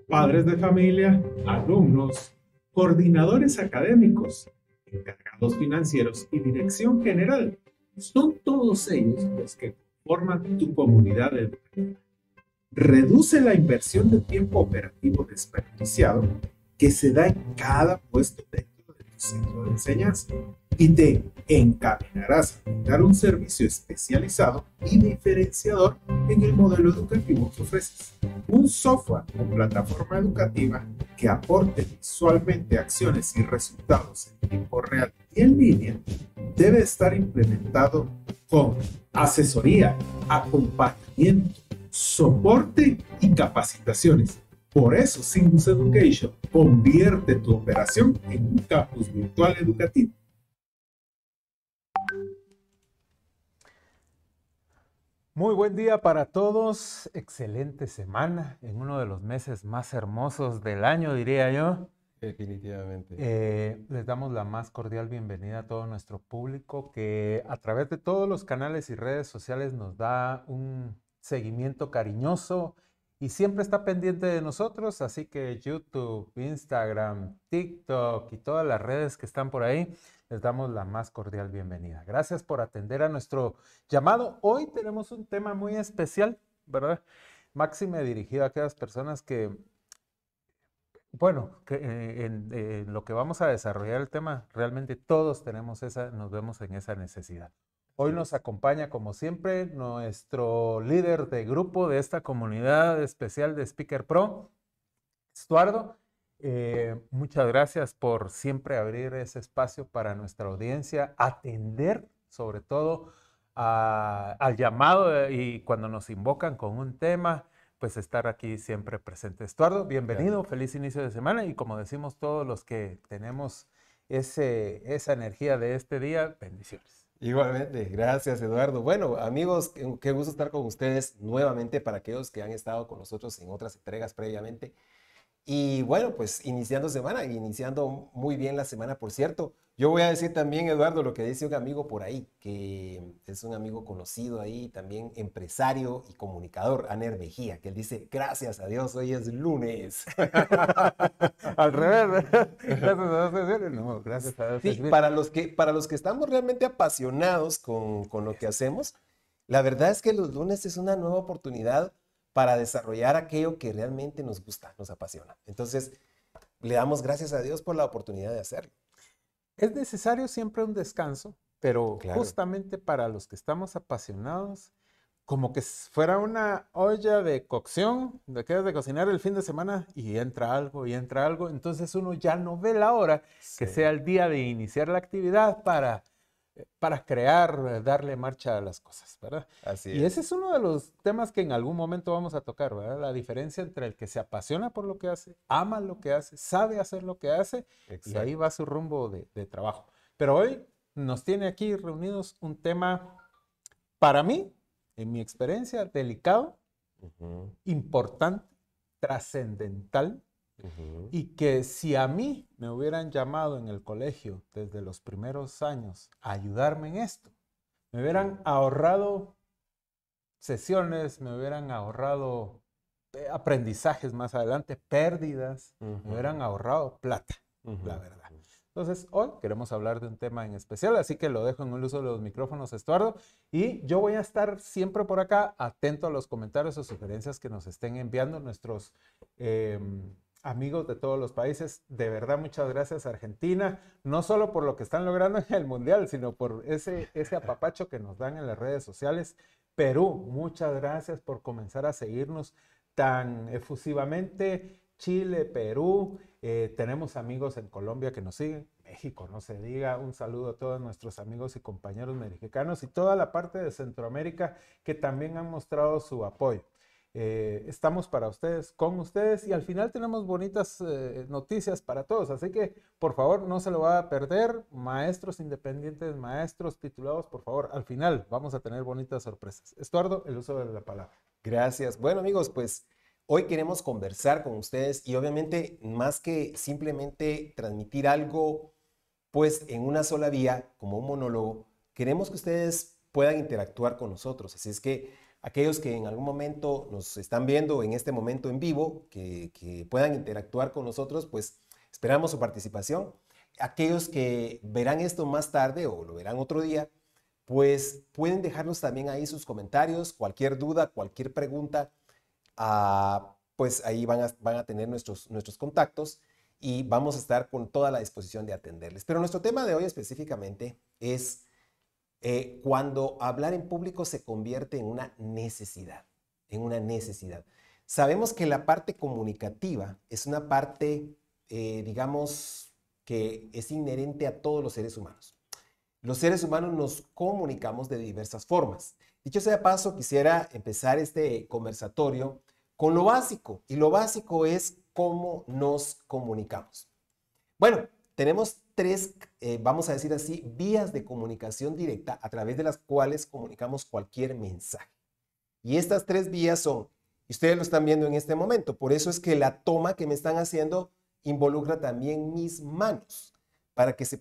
padres de familia, alumnos, coordinadores académicos, encargados financieros y dirección general. Son todos ellos los que forman tu comunidad educativa. Reduce la inversión de tiempo operativo desperdiciado que se da en cada puesto dentro de tu centro de enseñanza y te encaminarás a dar un servicio especializado y diferenciador en el modelo educativo que ofreces. Un software o plataforma educativa que aporte visualmente acciones y resultados en tiempo real y en línea debe estar implementado con asesoría, acompañamiento, soporte y capacitaciones. Por eso, Singus Education convierte tu operación en un campus virtual educativo. Muy buen día para todos, excelente semana en uno de los meses más hermosos del año, diría yo. Definitivamente. Les damos la más cordial bienvenida a todo nuestro público que a través de todos los canales y redes sociales nos da un seguimiento cariñoso y siempre está pendiente de nosotros, así que YouTube, Instagram, TikTok y todas las redes que están por ahí, les damos la más cordial bienvenida. Gracias por atender a nuestro llamado. Hoy tenemos un tema muy especial, ¿verdad? Máxime dirigido a aquellas personas que, bueno, que en lo que vamos a desarrollar el tema, realmente todos tenemos nos vemos en esa necesidad. Hoy nos acompaña, como siempre, nuestro líder de grupo de esta comunidad especial de Speaker Pro, Estuardo. Muchas gracias por siempre abrir ese espacio para nuestra audiencia, atender sobre todo al llamado y cuando nos invocan con un tema, pues estar aquí siempre presente. Estuardo, bienvenido, Gracias. feliz inicio de semana y como decimos todos los que tenemos esa energía de este día, bendiciones. Igualmente, gracias Eduardo. Bueno, amigos, qué gusto estar con ustedes nuevamente para aquellos que han estado con nosotros en otras entregas previamente. Y bueno, pues iniciando semana, iniciando muy bien la semana, por cierto. Yo voy a decir también, Eduardo, lo que dice un amigo por ahí, que es un amigo conocido ahí, también empresario y comunicador, Aner Mejía, que él dice, gracias a Dios, hoy es lunes. Al revés, gracias a Dios, no, gracias a Dios. Sí, para los que estamos realmente apasionados con lo que hacemos, la verdad es que los lunes es una nueva oportunidad para desarrollar aquello que realmente nos gusta, nos apasiona. Entonces, le damos gracias a Dios por la oportunidad de hacerlo. Es necesario siempre un descanso, pero Claro. justamente para los que estamos apasionados, como que fuera una olla de cocción, de que de cocinar el fin de semana y entra algo y entra algo, entonces uno ya no ve la hora que Sí. sea el día de iniciar la actividad para crear, darle marcha a las cosas, ¿verdad? Así Y ese es. es uno de los temas que en algún momento vamos a tocar, ¿verdad? La diferencia entre el que se apasiona por lo que hace, ama lo que hace, sabe hacer lo que hace y ahí Exacto. va su rumbo de trabajo. Pero hoy nos tiene aquí reunidos un tema, para mí, en mi experiencia, delicado, Ujú, importante, trascendental, ujú. y que si a mí me hubieran llamado en el colegio desde los primeros años a ayudarme en esto, me hubieran ahorrado sesiones, me hubieran ahorrado aprendizajes más adelante, pérdidas, me Ujú, hubieran ahorrado plata, ujú, la verdad. ujú. Entonces, hoy queremos hablar de un tema en especial, así que lo dejo en el uso de los micrófonos, Estuardo, y yo voy a estar siempre por acá, atento a los comentarios o sugerencias que nos estén enviando nuestros eh, amigos de todos los países. De verdad, muchas gracias, Argentina, no solo por lo que están logrando en el Mundial, sino por ese apapacho que nos dan en las redes sociales. Perú, muchas gracias por comenzar a seguirnos tan efusivamente. Chile, Perú, tenemos amigos en Colombia que nos siguen, México, no se diga, un saludo a todos nuestros amigos y compañeros mexicanos y toda la parte de Centroamérica que también han mostrado su apoyo. Estamos para ustedes, con ustedes y al final tenemos bonitas noticias para todos, así que por favor no se lo va a perder, maestros independientes, maestros titulados, por favor, al final vamos a tener bonitas sorpresas. Estuardo, el uso de la palabra. Gracias. Bueno, amigos, pues hoy queremos conversar con ustedes y obviamente más que simplemente transmitir algo, pues en una sola vía, como un monólogo, queremos que ustedes puedan interactuar con nosotros. Así es que aquellos que en algún momento nos están viendo en este momento en vivo, que puedan interactuar con nosotros, pues esperamos su participación. Aquellos que verán esto más tarde o lo verán otro día, pues pueden dejarnos también ahí sus comentarios, cualquier duda, cualquier pregunta, pues ahí van a tener nuestros contactos y vamos a estar con toda la disposición de atenderles. Pero nuestro tema de hoy específicamente es cuando hablar en público se convierte en una necesidad, Sabemos que la parte comunicativa es una parte, digamos, que es inherente a todos los seres humanos. Los seres humanos nos comunicamos de diversas formas. Dicho sea de paso, quisiera empezar este conversatorio con lo básico, y lo básico es cómo nos comunicamos. Bueno, tenemos tres, vamos a decir así, vías de comunicación directa a través de las cuales comunicamos cualquier mensaje. Y estas tres vías son, y ustedes lo están viendo en este momento, por eso es que la toma que me están haciendo involucra también mis manos, para que se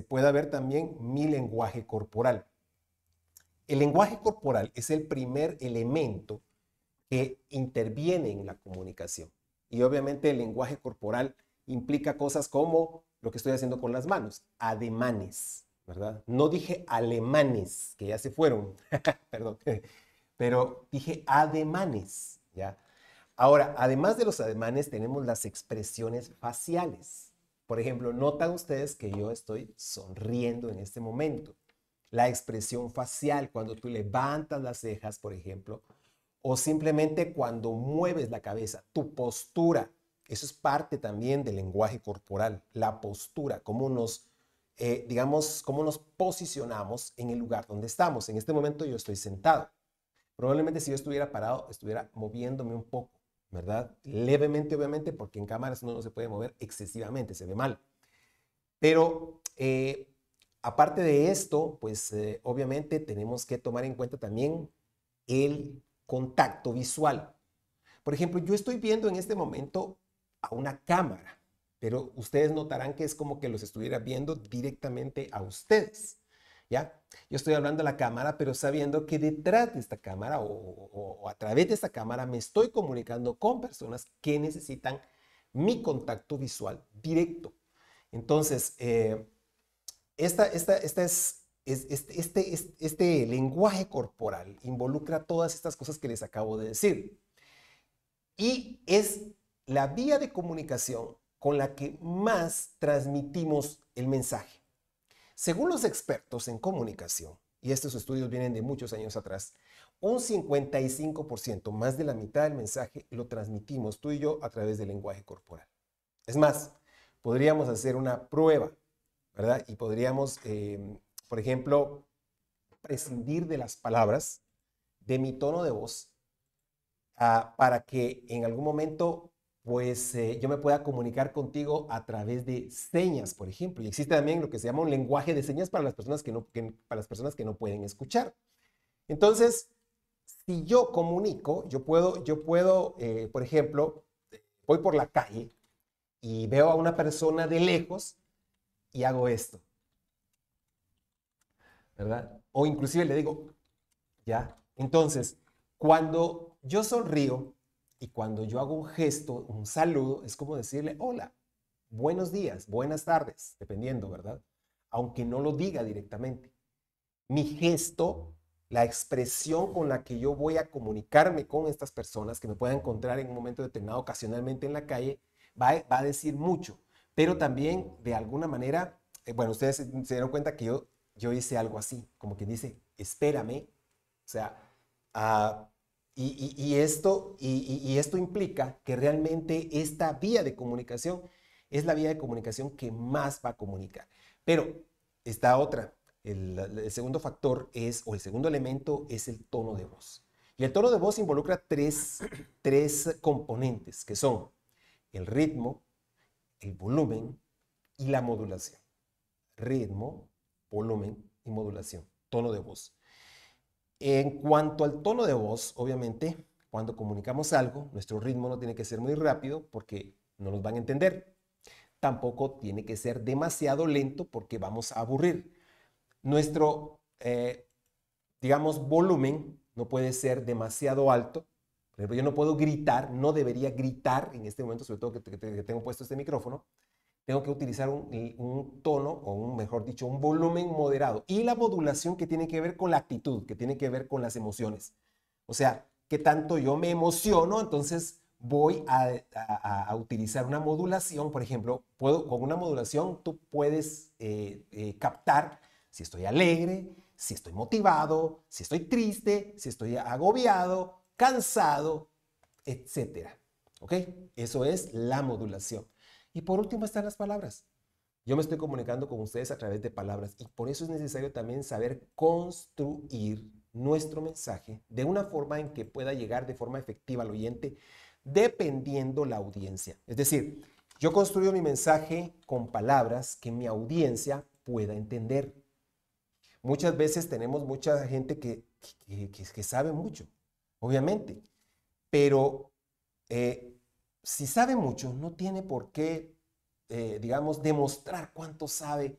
pueda ver también mi lenguaje corporal. El lenguaje corporal es el primer elemento que interviene en la comunicación. Y obviamente el lenguaje corporal implica cosas como lo que estoy haciendo con las manos, ademanes, ¿verdad? No dije alemanes, que ya se fueron, perdón, pero dije ademanes, ¿ya? Ahora, además de los ademanes, tenemos las expresiones faciales. Por ejemplo, notan ustedes que yo estoy sonriendo en este momento. La expresión facial, cuando tú levantas las cejas, por ejemplo, o simplemente cuando mueves la cabeza, tu postura, eso es parte también del lenguaje corporal, la postura, cómo nos, cómo nos posicionamos en el lugar donde estamos. En este momento yo estoy sentado. Probablemente si yo estuviera parado, estuviera moviéndome un poco, ¿verdad? Levemente, obviamente, porque en cámaras uno no se puede mover excesivamente, se ve mal. Pero aparte de esto, pues obviamente tenemos que tomar en cuenta también el contacto visual. Por ejemplo, yo estoy viendo en este momento a una cámara, pero ustedes notarán que es como que los estuviera viendo directamente a ustedes, ¿ya? Yo estoy hablando a la cámara, pero sabiendo que detrás de esta cámara o a través de esta cámara me estoy comunicando con personas que necesitan mi contacto visual directo. Entonces, este lenguaje corporal involucra todas estas cosas que les acabo de decir. Y es la vía de comunicación con la que más transmitimos el mensaje. Según los expertos en comunicación, y estos estudios vienen de muchos años atrás, un 55%, más de la mitad del mensaje, lo transmitimos tú y yo a través del lenguaje corporal. Es más, podríamos hacer una prueba, ¿verdad? Y podríamos, por ejemplo, prescindir de las palabras, de mi tono de voz, para que en algún momento pues yo me pueda comunicar contigo a través de señas, por ejemplo. Y existe también lo que se llama un lenguaje de señas para las personas para las personas que no pueden escuchar. Entonces, si yo comunico, yo puedo por ejemplo, voy por la calle y veo a una persona de lejos y hago esto, ¿verdad? O inclusive le digo, ¿ya? Entonces, cuando yo sonrío y cuando yo hago un gesto, un saludo, es como decirle, hola, buenos días, buenas tardes, dependiendo, ¿verdad? Aunque no lo diga directamente. Mi gesto, la expresión con la que yo voy a comunicarme con estas personas que me puedan encontrar en un momento determinado, ocasionalmente en la calle, va a decir mucho. Pero también, de alguna manera, bueno, ustedes se dieron cuenta que yo hice algo así, como que dice, espérame, o sea, y esto implica que realmente esta vía de comunicación es la vía de comunicación que más va a comunicar. Pero esta otra, el segundo factor o el segundo elemento es el tono de voz. Y el tono de voz involucra tres componentes, que son el ritmo, el volumen y la modulación. Ritmo, volumen y modulación, tono de voz. En cuanto al tono de voz, obviamente, cuando comunicamos algo, nuestro ritmo no tiene que ser muy rápido porque no nos van a entender. Tampoco tiene que ser demasiado lento porque vamos a aburrir. Nuestro, digamos, volumen no puede ser demasiado alto. Por ejemplo, yo no puedo gritar, no debería gritar en este momento, sobre todo que tengo puesto este micrófono. Tengo que utilizar un tono, o mejor dicho, un volumen moderado. Y la modulación que tiene que ver con la actitud, que tiene que ver con las emociones. O sea, qué tanto yo me emociono, entonces voy a utilizar una modulación. Por ejemplo, con una modulación tú puedes captar si estoy alegre, si estoy motivado, si estoy triste, si estoy agobiado, cansado, etcétera. ¿Ok? Eso es la modulación. Y por último están las palabras. Yo me estoy comunicando con ustedes a través de palabras y por eso es necesario también saber construir nuestro mensaje de una forma en que pueda llegar de forma efectiva al oyente, dependiendo la audiencia. Es decir, yo construyo mi mensaje con palabras que mi audiencia pueda entender. Muchas veces tenemos mucha gente que sabe mucho, obviamente, pero si sabe mucho, no tiene por qué, digamos, demostrar cuánto sabe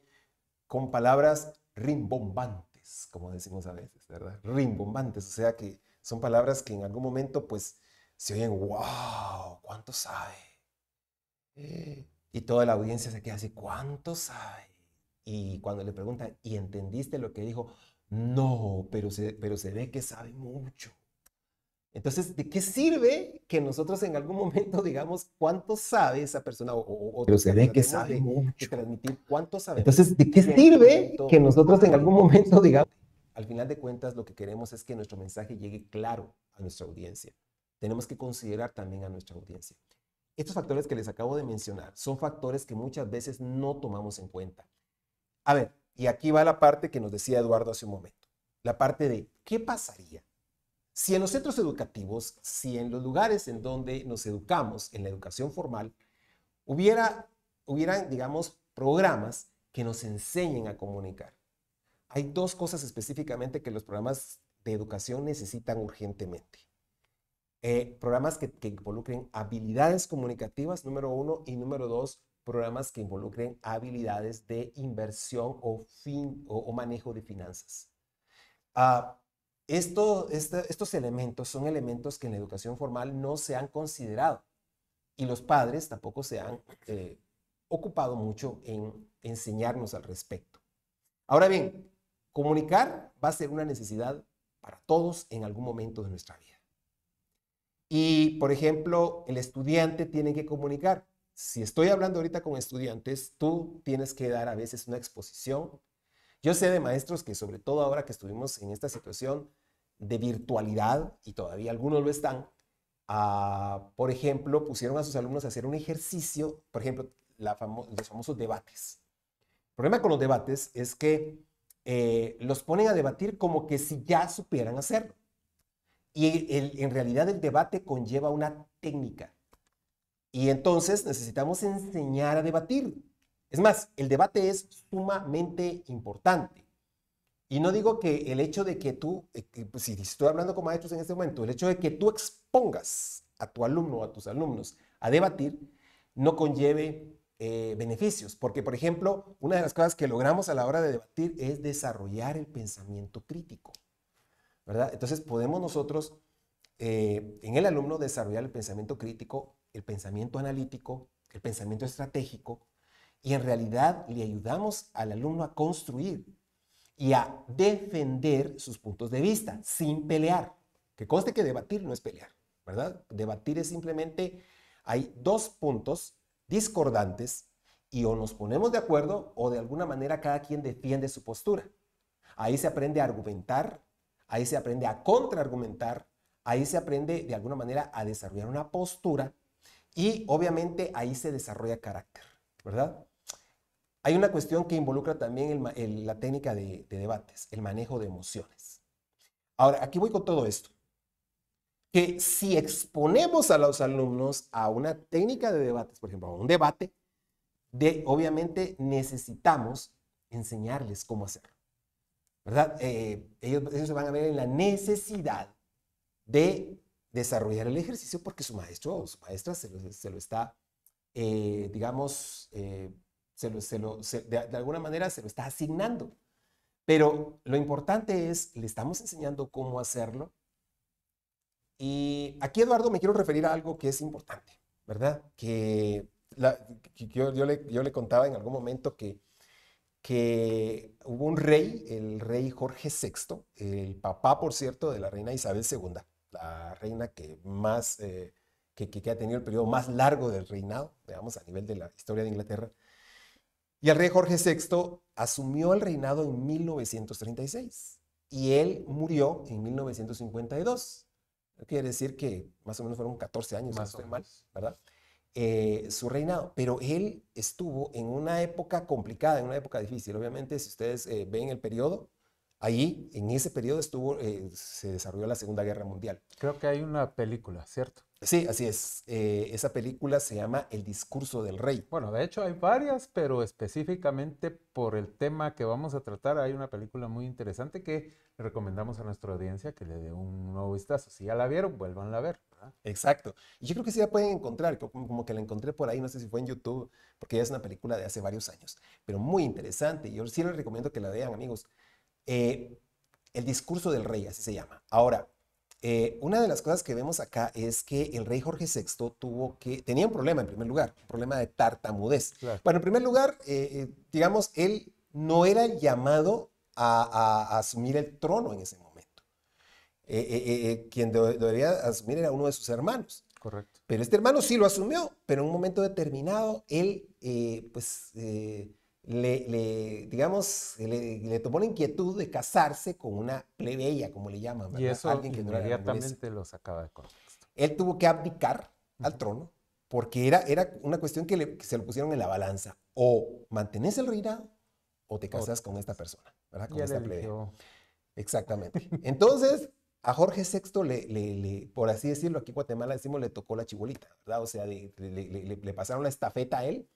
con palabras rimbombantes, como decimos a veces, ¿verdad? Rimbombantes, o sea que son palabras que en algún momento, pues, se oyen, wow, ¿cuánto sabe? Y toda la audiencia se queda así, ¿cuánto sabe? Y cuando le preguntan, ¿y entendiste lo que dijo? No, pero se ve que sabe mucho. Entonces, ¿de qué sirve que nosotros en algún momento digamos cuánto sabe esa persona Pero se ve que tratemos sabe de mucho. transmitir cuánto sabe? Entonces, ¿de qué sirve que nosotros en algún momento digamos? Al final de cuentas, lo que queremos es que nuestro mensaje llegue claro a nuestra audiencia. Tenemos que considerar también a nuestra audiencia. Estos factores que les acabo de mencionar son factores que muchas veces no tomamos en cuenta. A ver, y aquí va la parte que nos decía Eduardo hace un momento. La parte de, ¿qué pasaría si en los centros educativos, si en los lugares en donde nos educamos, en la educación formal, hubieran, digamos, programas que nos enseñen a comunicar? Hay dos cosas específicamente que los programas de educación necesitan urgentemente. Programas que involucren habilidades comunicativas, número uno, y número dos, programas que involucren habilidades de inversión o manejo de finanzas. Estos elementos son elementos que en la educación formal no se han considerado y los padres tampoco se han ocupado mucho en enseñarnos al respecto. Ahora bien, comunicar va a ser una necesidad para todos en algún momento de nuestra vida. Y, por ejemplo, el estudiante tiene que comunicar. Si estoy hablando ahorita con estudiantes, tú tienes que dar a veces una exposición. Yo sé de maestros que, sobre todo ahora que estuvimos en esta situación de virtualidad, y todavía algunos lo están, por ejemplo, pusieron a sus alumnos a hacer un ejercicio, por ejemplo, los famosos debates. El problema con los debates es que los ponen a debatir como que si ya supieran hacerlo. Y en realidad el debate conlleva una técnica. Y entonces necesitamos enseñar a debatir. Es más, el debate es sumamente importante. Y no digo que el hecho de que tú, pues si estoy hablando con maestros en este momento, el hecho de que tú expongas a tu alumno o a tus alumnos a debatir no conlleve beneficios. Porque, por ejemplo, una de las cosas que logramos a la hora de debatir es desarrollar el pensamiento crítico, ¿verdad? Entonces podemos nosotros en el alumno desarrollar el pensamiento crítico, el pensamiento analítico, el pensamiento estratégico, y en realidad le ayudamos al alumno a construir y a defender sus puntos de vista sin pelear. Que conste que debatir no es pelear, ¿verdad? Debatir es simplemente, hay dos puntos discordantes y o nos ponemos de acuerdo o de alguna manera cada quien defiende su postura. Ahí se aprende a argumentar, ahí se aprende a contraargumentar, ahí se aprende de alguna manera a desarrollar una postura y obviamente ahí se desarrolla carácter, ¿verdad? Hay una cuestión que involucra también la técnica de debates, el manejo de emociones. Ahora, aquí voy con todo esto. Que si exponemos a los alumnos a una técnica de debates, por ejemplo, a un debate, obviamente necesitamos enseñarles cómo hacerlo, ¿verdad? Ellos se van a ver en la necesidad de desarrollar el ejercicio porque su maestro o su maestra se lo está, digamos, de alguna manera se lo está asignando. Pero lo importante es, le estamos enseñando cómo hacerlo Y aquí, Eduardo, me quiero referir a algo que es importante, ¿verdad? Que yo le contaba en algún momento que hubo un rey, el rey Jorge VI, el papá, por cierto, de la reina Isabel II, la reina que más, que ha tenido el periodo más largo del reinado, digamos, a nivel de la historia de Inglaterra. Y el rey Jorge VI asumió el reinado en 1936 y él murió en 1952. Quiere decir que más o menos fueron 14 años, si no Más o estoy mal, menos. ¿verdad? Su reinado, pero él estuvo en una época complicada, en una época difícil. Obviamente, si ustedes ven el periodo, ahí, en ese periodo se desarrolló la Segunda Guerra Mundial. Creo que hay una película, ¿cierto? Sí, así es. Esa película se llama El discurso del rey. Bueno, de hecho hay varias, pero específicamente por el tema que vamos a tratar, hay una película muy interesante que le recomendamos a nuestra audiencia que le dé un nuevo vistazo. Si ya la vieron, vuélvanla a ver, ¿verdad? Exacto. Y yo creo que sí la pueden encontrar, como que la encontré por ahí, no sé si fue en YouTube, porque ya es una película de hace varios años, pero muy interesante. Yo sí les recomiendo que la vean, amigos. El discurso del rey, así se llama. Ahora, una de las cosas que vemos acá es que el rey Jorge VI tenía un problema en primer lugar, un problema de tartamudez. Claro. Bueno, en primer lugar, digamos, él no era llamado a asumir el trono en ese momento. Quien debería asumir era uno de sus hermanos. Correcto. Pero este hermano sí lo asumió, pero en un momento determinado él, digamos, le tomó la inquietud de casarse con una plebeya, como le llaman, Y ¿verdad? eso Alguien que no era de la nobleza. inmediatamente lo sacaba de contexto. Él tuvo que abdicar al trono porque era una cuestión que se lo pusieron en la balanza. O mantenés el reinado o te casas con esta persona, ¿verdad? Con Y él esta plebeya. eligió. Exactamente. Entonces, a Jorge VI, por así decirlo, aquí en Guatemala decimos, le tocó la chibolita, ¿verdad? O sea, le pasaron la estafeta a él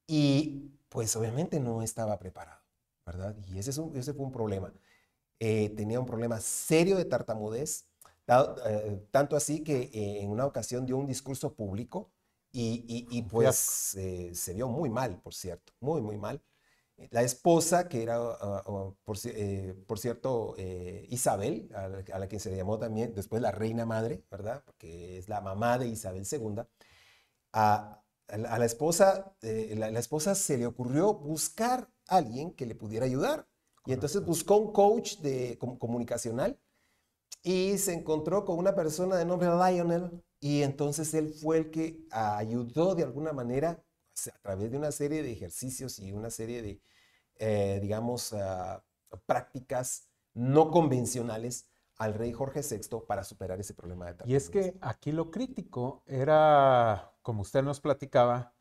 y pues obviamente no estaba preparado, ¿verdad? Y ese fue un problema. Tenía un problema serio de tartamudez, tanto así que en una ocasión dio un discurso público y pues se vio muy mal, por cierto, muy, muy mal. La esposa, que era, por cierto, Isabel, a la que se le llamó también después la reina madre, ¿verdad? Porque es la mamá de Isabel II. A la esposa, la esposa se le ocurrió buscar a alguien que le pudiera ayudar. Y entonces buscó un coach comunicacional y se encontró con una persona de nombre Lionel. Y entonces él fue el que ayudó de alguna manera a través de una serie de ejercicios y una serie de, digamos, prácticas no convencionales al rey Jorge VI para superar ese problema de tartamudez. Y es que aquí lo crítico era, como usted nos platicaba,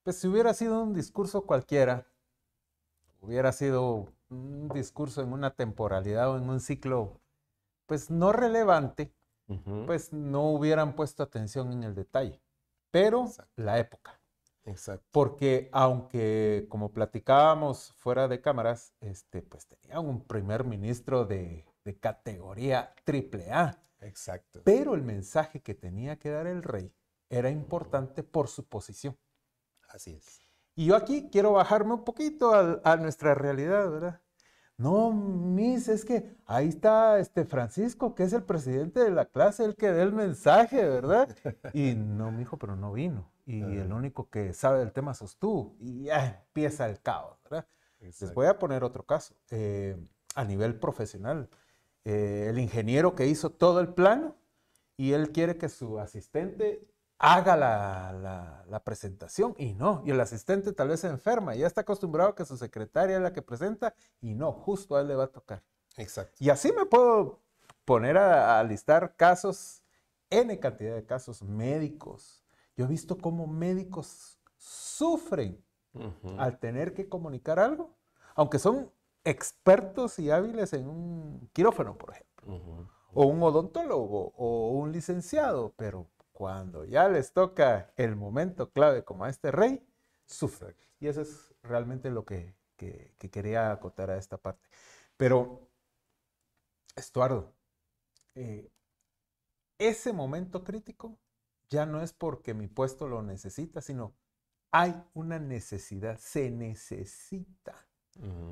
pues si hubiera sido un discurso cualquiera, hubiera sido un discurso en una temporalidad o en un ciclo, pues no relevante, pues no hubieran puesto atención en el detalle. Pero Exacto. la época. Exacto. Porque aunque, como platicábamos fuera de cámaras, pues tenían un primer ministro de categoría AAA. Exacto. Pero el mensaje que tenía que dar el rey era importante por su posición. Así es. Y yo aquí quiero bajarme un poquito a nuestra realidad, ¿verdad? No, Miss, es que ahí está Francisco, que es el presidente de la clase, el que da el mensaje, ¿verdad? Y no, mijo, pero no vino. Y el único que sabe del tema sos tú. Y ya empieza el caos, ¿verdad? Exacto. Les voy a poner otro caso. A nivel profesional, el ingeniero que hizo todo el plano y él quiere que su asistente haga la presentación y no, y el asistente tal vez se enferma y ya está acostumbrado a que su secretaria es la que presenta y no, justo a él le va a tocar. Exacto. Y así me puedo poner a listar casos, N cantidad de casos médicos. Yo he visto cómo médicos sufren al tener que comunicar algo, aunque son expertos y hábiles en un quirófano, por ejemplo, o un odontólogo o un licenciado, pero cuando ya les toca el momento clave como a este rey, sufre. Y eso es realmente lo que quería acotar a esta parte. Pero, Estuardo, ese momento crítico ya no es porque mi puesto lo necesita, sino hay una necesidad, se necesita,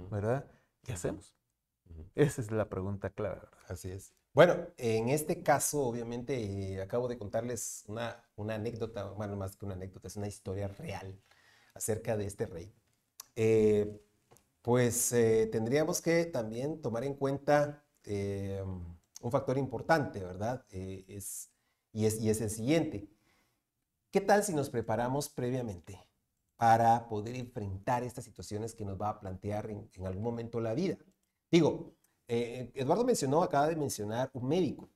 ¿verdad? ¿Qué hacemos? Esa es la pregunta clave, ¿verdad? Así es. Bueno, en este caso, obviamente, acabo de contarles una anécdota, bueno, más que una anécdota, es una historia real acerca de este rey. Eh, Tendríamos que también tomar en cuenta un factor importante, ¿verdad? Y es el siguiente. ¿Qué tal si nos preparamos previamente para poder enfrentar estas situaciones que nos va a plantear en algún momento la vida? Digo, Eduardo acaba de mencionar un médico,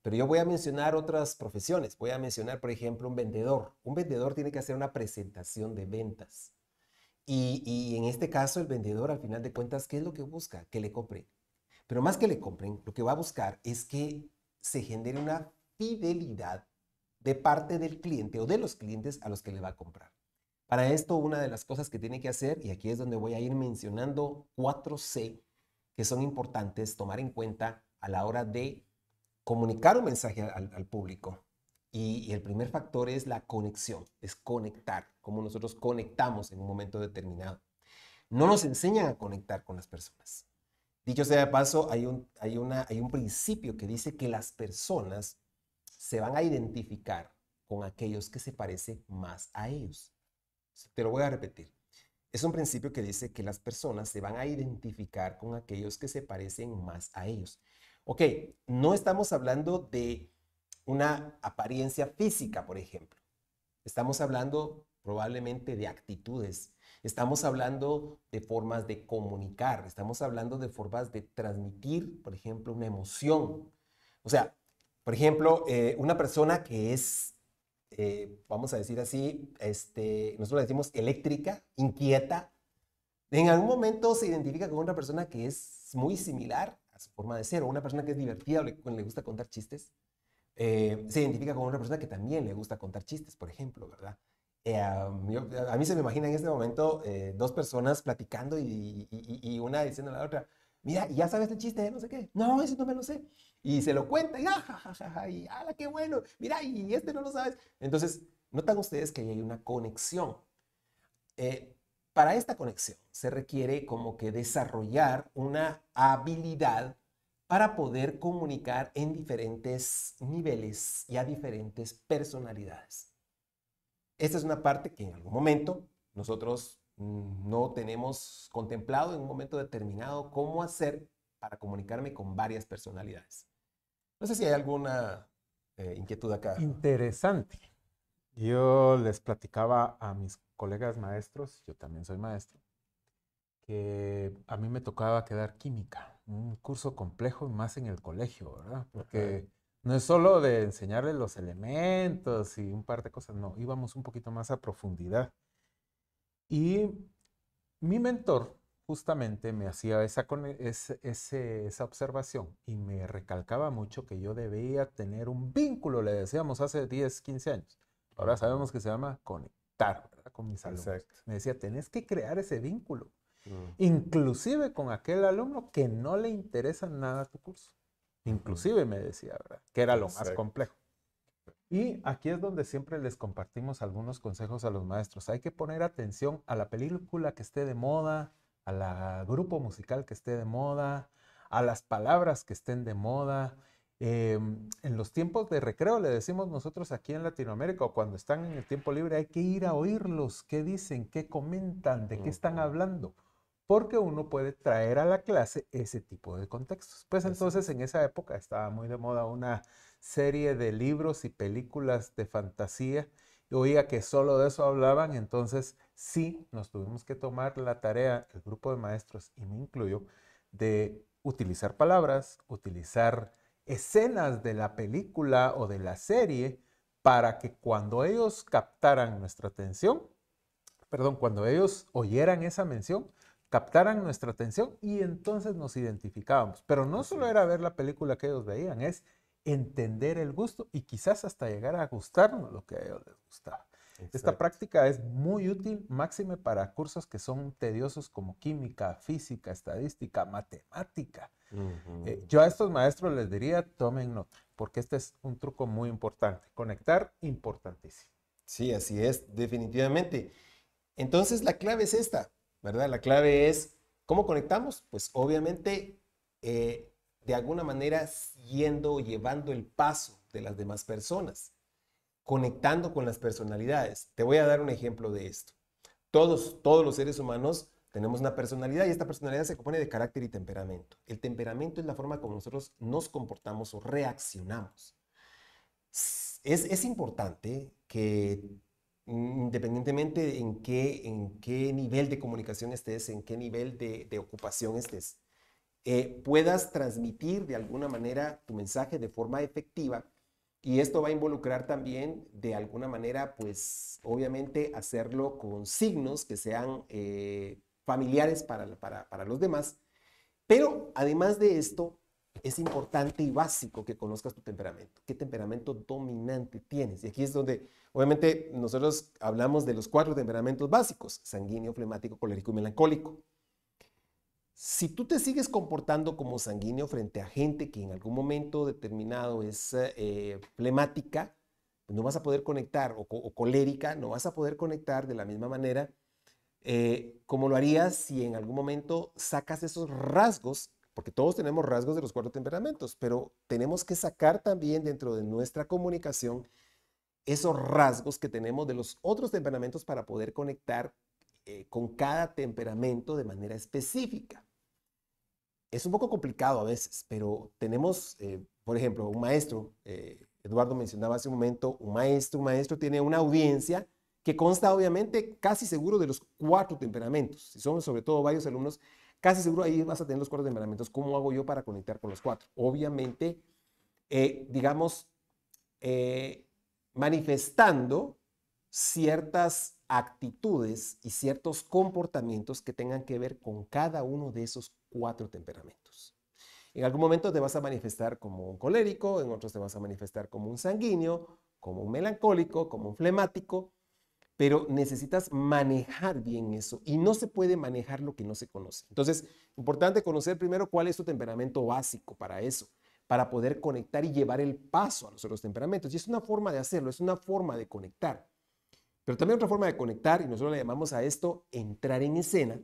pero yo voy a mencionar otras profesiones. Voy a mencionar, por ejemplo, un vendedor. Un vendedor tiene que hacer una presentación de ventas. Y en este caso, el vendedor, al final de cuentas, ¿qué es lo que busca? Que le compren. Pero más que le compren, lo que va a buscar es que se genere una fidelidad de parte del cliente o de los clientes a los que le va a comprar. Para esto, una de las cosas que tiene que hacer, y aquí es donde voy a ir mencionando 4C, que son importantes tomar en cuenta a la hora de comunicar un mensaje al público. Y el primer factor es la conexión, es conectar, como nosotros conectamos en un momento determinado. No nos enseñan a conectar con las personas. Dicho sea de paso, hay un principio que dice que las personas se van a identificar con aquellos que se parecen más a ellos. Te lo voy a repetir. Es un principio que dice que las personas se van a identificar con aquellos que se parecen más a ellos. Ok, no estamos hablando de una apariencia física, por ejemplo. Estamos hablando probablemente de actitudes. Estamos hablando de formas de comunicar. Estamos hablando de formas de transmitir, por ejemplo, una emoción. O sea, por ejemplo, una persona que es, vamos a decir así, nosotros le decimos eléctrica, inquieta, en algún momento se identifica con otra persona que es muy similar a su forma de ser, o una persona que es divertida o le gusta contar chistes, se identifica con una persona que también le gusta contar chistes, por ejemplo, ¿verdad? A mí se me imagina en este momento dos personas platicando y una diciendo a la otra, mira, ¿ya sabes el chiste de no sé qué? No, eso no me lo sé. Y se lo cuenta y jajaja, y ¡ala, qué bueno! Mira, y este no lo sabes. Entonces, notan ustedes que ahí hay una conexión. Para esta conexión se requiere como que desarrollar una habilidad para poder comunicar en diferentes niveles y a diferentes personalidades. Esta es una parte que en algún momento nosotros no tenemos contemplado en un momento determinado cómo hacer para comunicarme con varias personalidades. No sé si hay alguna inquietud acá. Interesante. Yo les platicaba a mis colegas maestros, yo también soy maestro, que a mí me tocaba quedar química, un curso complejo y más en el colegio, ¿verdad? Porque no es solo de enseñarles los elementos y un par de cosas, no, íbamos un poquito más a profundidad. Y mi mentor justamente me hacía esa observación y me recalcaba mucho que yo debía tener un vínculo, le decíamos hace 10, 15 años. Ahora sabemos que se llama conectar, ¿verdad? Con mis alumnos. Exacto. Me decía, tenés que crear ese vínculo. Inclusive con aquel alumno que no le interesa nada tu curso. Inclusive me decía, ¿verdad? Que era lo más complejo. Y aquí es donde siempre les compartimos algunos consejos a los maestros. Hay que poner atención a la película que esté de moda, al grupo musical que esté de moda, a las palabras que estén de moda. En los tiempos de recreo, le decimos nosotros aquí en Latinoamérica, o cuando están en el tiempo libre, hay que ir a oírlos, qué dicen, qué comentan, de qué están hablando, porque uno puede traer a la clase ese tipo de contextos. Pues entonces en esa época estaba muy de moda una serie de libros y películas de fantasía. Yo oía que solo de eso hablaban, entonces sí nos tuvimos que tomar la tarea, el grupo de maestros, y me incluyo, de utilizar palabras, utilizar escenas de la película o de la serie para que cuando ellos captaran nuestra atención, perdón, cuando ellos oyeran esa mención, captaran nuestra atención y entonces nos identificábamos. Pero no solo era ver la película que ellos veían, es entender el gusto y quizás hasta llegar a gustarnos lo que a ellos les gustaba. Exacto. Esta práctica es muy útil, máxime para cursos que son tediosos como química, física, estadística, matemática. Yo a estos maestros les diría, tomen nota, porque este es un truco muy importante. Conectar, importantísimo. Sí, así es, definitivamente. Entonces la clave es esta, ¿verdad? La clave es, ¿cómo conectamos? Pues obviamente de alguna manera siguiendo o llevando el paso de las demás personas, conectando con las personalidades. Te voy a dar un ejemplo de esto. Todos los seres humanos tenemos una personalidad y esta personalidad se compone de carácter y temperamento. El temperamento es la forma como nosotros nos comportamos o reaccionamos. Es importante que independientemente en qué nivel de comunicación estés, en qué nivel de ocupación estés, puedas transmitir de alguna manera tu mensaje de forma efectiva. Y esto va a involucrar también, de alguna manera, pues, obviamente, hacerlo con signos que sean familiares para los demás. Pero, además de esto, es importante y básico que conozcas tu temperamento. ¿Qué temperamento dominante tienes? Y aquí es donde, obviamente, nosotros hablamos de los 4 temperamentos básicos: sanguíneo, flemático, colérico y melancólico. Si tú te sigues comportando como sanguíneo frente a gente que en algún momento determinado es flemática, pues no vas a poder conectar, o colérica, no vas a poder conectar de la misma manera como lo harías si en algún momento sacas esos rasgos, porque todos tenemos rasgos de los 4 temperamentos, pero tenemos que sacar también dentro de nuestra comunicación esos rasgos que tenemos de los otros temperamentos para poder conectar con cada temperamento de manera específica. Es un poco complicado a veces, pero tenemos, por ejemplo, un maestro, Eduardo mencionaba hace un momento, un maestro tiene una audiencia que consta obviamente casi seguro de los 4 temperamentos. Si son sobre todo varios alumnos, casi seguro ahí vas a tener los 4 temperamentos. ¿Cómo hago yo para conectar con los 4? Obviamente, digamos, manifestando ciertas actitudes y ciertos comportamientos que tengan que ver con cada uno de esos 4 temperamentos. En algún momento te vas a manifestar como un colérico, en otros te vas a manifestar como un sanguíneo, como un melancólico, como un flemático, pero necesitas manejar bien eso y no se puede manejar lo que no se conoce. Entonces, importante conocer primero cuál es tu temperamento básico para eso, para poder conectar y llevar el paso a los otros temperamentos. Y es una forma de hacerlo, es una forma de conectar. Pero también otra forma de conectar, y nosotros le llamamos a esto entrar en escena.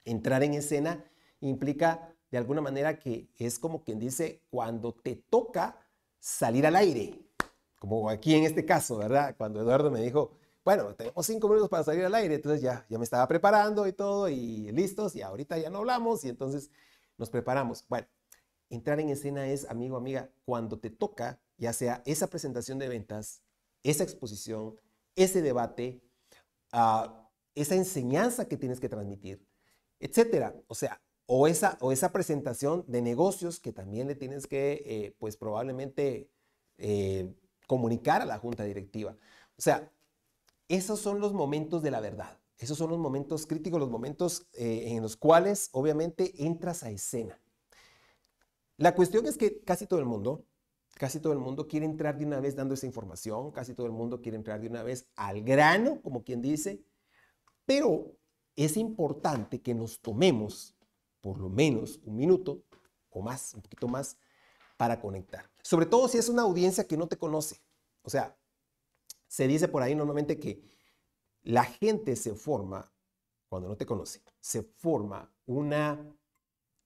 Entrar en escena implica de alguna manera que es como quien dice cuando te toca salir al aire, como aquí en este caso, ¿verdad? Cuando Eduardo me dijo, bueno, tenemos 5 minutos para salir al aire, entonces ya me estaba preparando y todo, y listos, y ahorita ya no hablamos, y entonces nos preparamos. Bueno, entrar en escena es, amigo, amiga, cuando te toca, ya sea esa presentación de ventas, esa exposición, ese debate, esa enseñanza que tienes que transmitir, etcétera. O sea, o esa presentación de negocios que también le tienes que, pues probablemente comunicar a la junta directiva. O sea, esos son los momentos de la verdad. Esos son los momentos críticos, los momentos en los cuales obviamente entras a escena. La cuestión es que casi todo el mundo quiere entrar de una vez dando esa información, casi todo el mundo quiere entrar de una vez al grano, como quien dice, pero es importante que nos tomemos por lo menos un minuto o más, un poquito más, para conectar. Sobre todo si es una audiencia que no te conoce. O sea, se dice por ahí normalmente que la gente se forma, cuando no te conoce, se forma una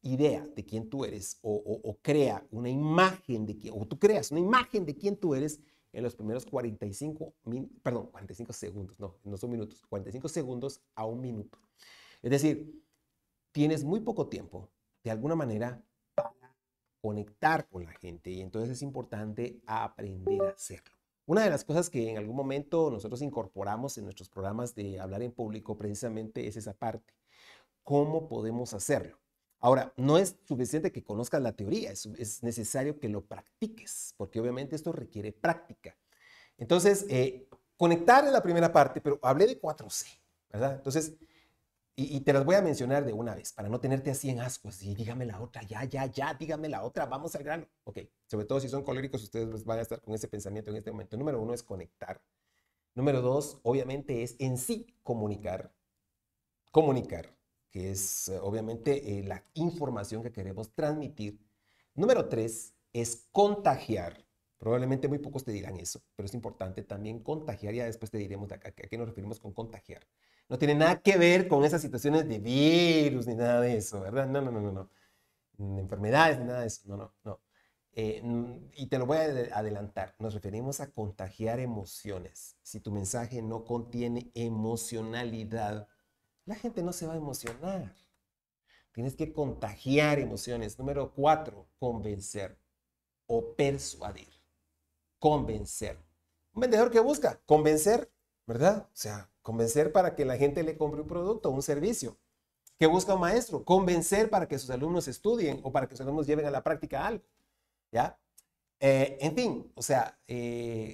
idea de quién tú eres o crea una imagen de quién, o tú creas una imagen de quién tú eres en los primeros 45 segundos, no son minutos, 45 segundos a un minuto. Es decir, tienes muy poco tiempo, de alguna manera, para conectar con la gente y entonces es importante aprender a hacerlo. Una de las cosas que en algún momento nosotros incorporamos en nuestros programas de hablar en público precisamente es esa parte. ¿Cómo podemos hacerlo? Ahora, no es suficiente que conozcas la teoría, es necesario que lo practiques, porque obviamente esto requiere práctica. Entonces, conectar es la primera parte, pero hablé de 4C, ¿verdad? Entonces, y te las voy a mencionar de una vez, para no tenerte así en ascuas, y dígame la otra, ya, dígame la otra, vamos al grano. Ok, sobre todo si son coléricos, ustedes van a estar con ese pensamiento en este momento. Número 1 es conectar. Número 2, obviamente, es en sí comunicar, que es obviamente la información que queremos transmitir. Número 3 es contagiar. Probablemente muy pocos te dirán eso, pero es importante también contagiar. Ya después te diremos a qué nos referimos con contagiar. No tiene nada que ver con esas situaciones de virus ni nada de eso, ¿verdad? No. enfermedades, ni nada de eso. No. Y te lo voy a adelantar. Nos referimos a contagiar emociones. Si tu mensaje no contiene emocionalidad, la gente no se va a emocionar. Tienes que contagiar emociones. Número 4, convencer o persuadir. Convencer. Un vendedor que busca convencer, ¿verdad? O sea, convencer para que la gente le compre un producto o un servicio. ¿Qué busca un maestro? Convencer para que sus alumnos estudien o para que sus alumnos lleven a la práctica algo. ¿Ya? En fin, o sea,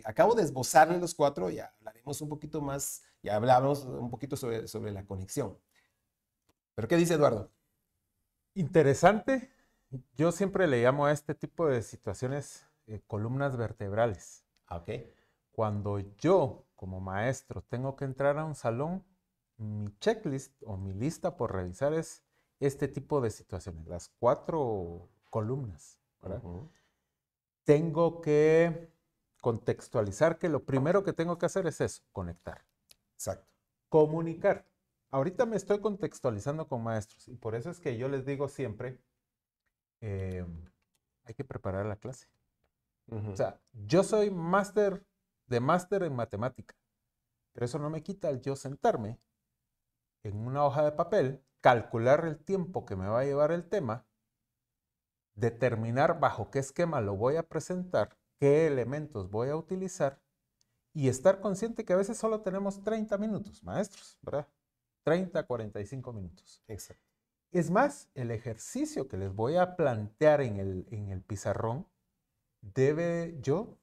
acabo de esbozarle los 4, ya hablaremos un poquito más, ya hablamos un poquito sobre la conexión. ¿Pero qué dice Eduardo? Interesante. Yo siempre le llamo a este tipo de situaciones columnas vertebrales. Ok. Cuando yo, como maestro, tengo que entrar a un salón, mi checklist o mi lista por revisar es este tipo de situaciones, las 4 columnas, ¿verdad? Tengo que contextualizar que lo primero que tengo que hacer es eso, conectar. Exacto. Comunicar. Ahorita me estoy contextualizando con maestros y por eso es que yo les digo siempre, hay que preparar la clase. O sea, yo soy máster en matemática, pero eso no me quita el yo sentarme en una hoja de papel, calcular el tiempo que me va a llevar el tema, determinar bajo qué esquema lo voy a presentar, qué elementos voy a utilizar y estar consciente que a veces solo tenemos 30 minutos, maestros, ¿verdad? 30, 45 minutos. Exacto. Es más, el ejercicio que les voy a plantear en el pizarrón, debe yo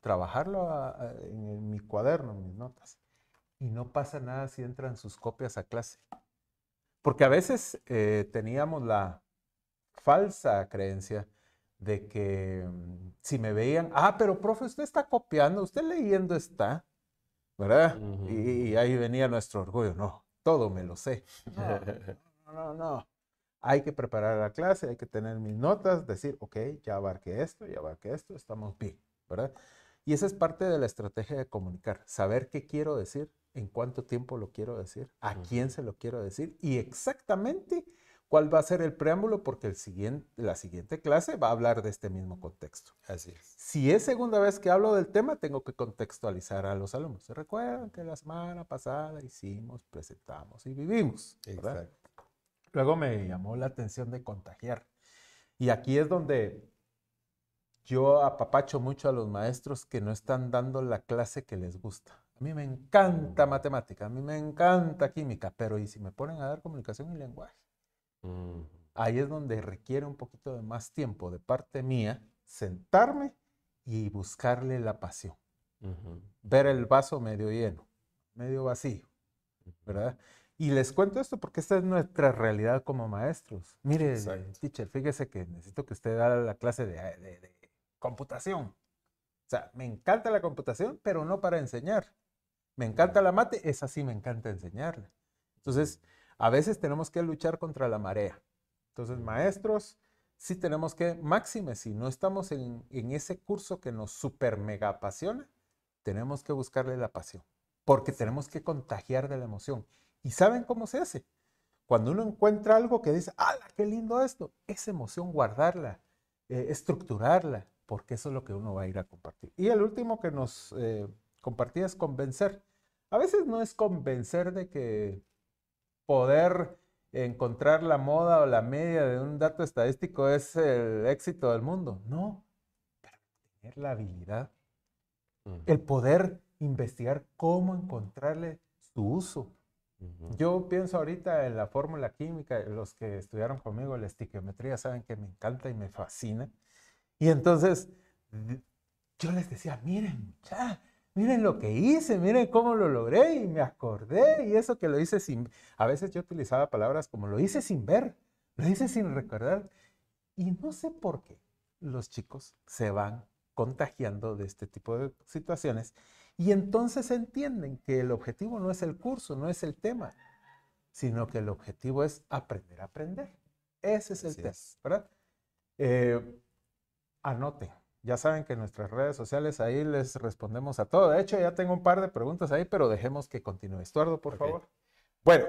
trabajarlo en mi cuaderno, en mis notas. Y no pasa nada si entran sus copias a clase. Porque a veces teníamos la falsa creencia de que si me veían, pero profe, usted está copiando, usted leyendo está, ¿verdad? Y ahí venía nuestro orgullo, no, todo me lo sé. No. Hay que preparar la clase, hay que tener mis notas, decir, ok, ya abarqué esto, estamos bien, ¿verdad? Y esa es parte de la estrategia de comunicar, saber qué quiero decir, en cuánto tiempo lo quiero decir, a quién se lo quiero decir y exactamente cuál va a ser el preámbulo porque la siguiente clase va a hablar de este mismo contexto. Así es. Si es segunda vez que hablo del tema, tengo que contextualizar a los alumnos. ¿Se recuerdan que la semana pasada hicimos, presentamos y vivimos? ¿Verdad? Exacto. Luego me llamó la atención de contagiar. Y aquí es donde yo apapacho mucho a los maestros que no están dando la clase que les gusta. A mí me encanta matemática, a mí me encanta química, pero ¿y si me ponen a dar comunicación y lenguaje? Ahí es donde requiere un poquito de más tiempo de parte mía, sentarme y buscarle la pasión. Ver el vaso medio lleno, medio vacío, ¿verdad? Y les cuento esto porque esta es nuestra realidad como maestros. Mire, teacher, fíjese que necesito que usted haga la clase de computación. O sea, me encanta la computación, pero no para enseñar. Me encanta la mate, esa sí me encanta enseñarla. Entonces, a veces tenemos que luchar contra la marea. Entonces, maestros, sí tenemos que, máxime, si no estamos en ese curso que nos super mega apasiona, tenemos que buscarle la pasión, porque tenemos que contagiar de la emoción. ¿Y saben cómo se hace? Cuando uno encuentra algo que dice, ¡ala, qué lindo esto! Esa emoción guardarla, estructurarla, porque eso es lo que uno va a ir a compartir. Y el último que nos compartía es convencer. A veces no es convencer de que poder encontrar la moda o la media de un dato estadístico es el éxito del mundo. No, pero tener la habilidad, el poder investigar cómo encontrarle su uso. Yo pienso ahorita en la fórmula química, los que estudiaron conmigo la estiquiometría saben que me encanta y me fascina. Y entonces yo les decía, miren, miren lo que hice, miren cómo lo logré y me acordé y eso que lo hice sin... A veces yo utilizaba palabras como lo hice sin ver, lo hice sin recordar. Y no sé por qué los chicos se van contagiando de este tipo de situaciones y entonces entienden que el objetivo no es el curso, no es el tema, sino que el objetivo es aprender a aprender. Ese es el tema, ¿verdad? Anoten. Ya saben que en nuestras redes sociales ahí les respondemos a todo. De hecho, ya tengo un par de preguntas ahí, pero dejemos que continúe. Estuardo, por favor. Bueno,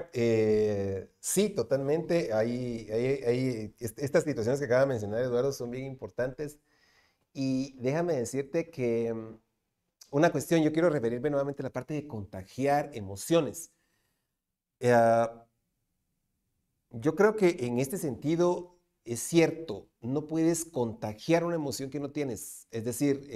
sí, totalmente. Estas situaciones que acaba de mencionar Eduardo son bien importantes. Y déjame decirte que una cuestión, yo quiero referirme nuevamente a la parte de contagiar emociones. Eh, yo creo que en este sentido es cierto, no puedes contagiar una emoción que no tienes. Es decir,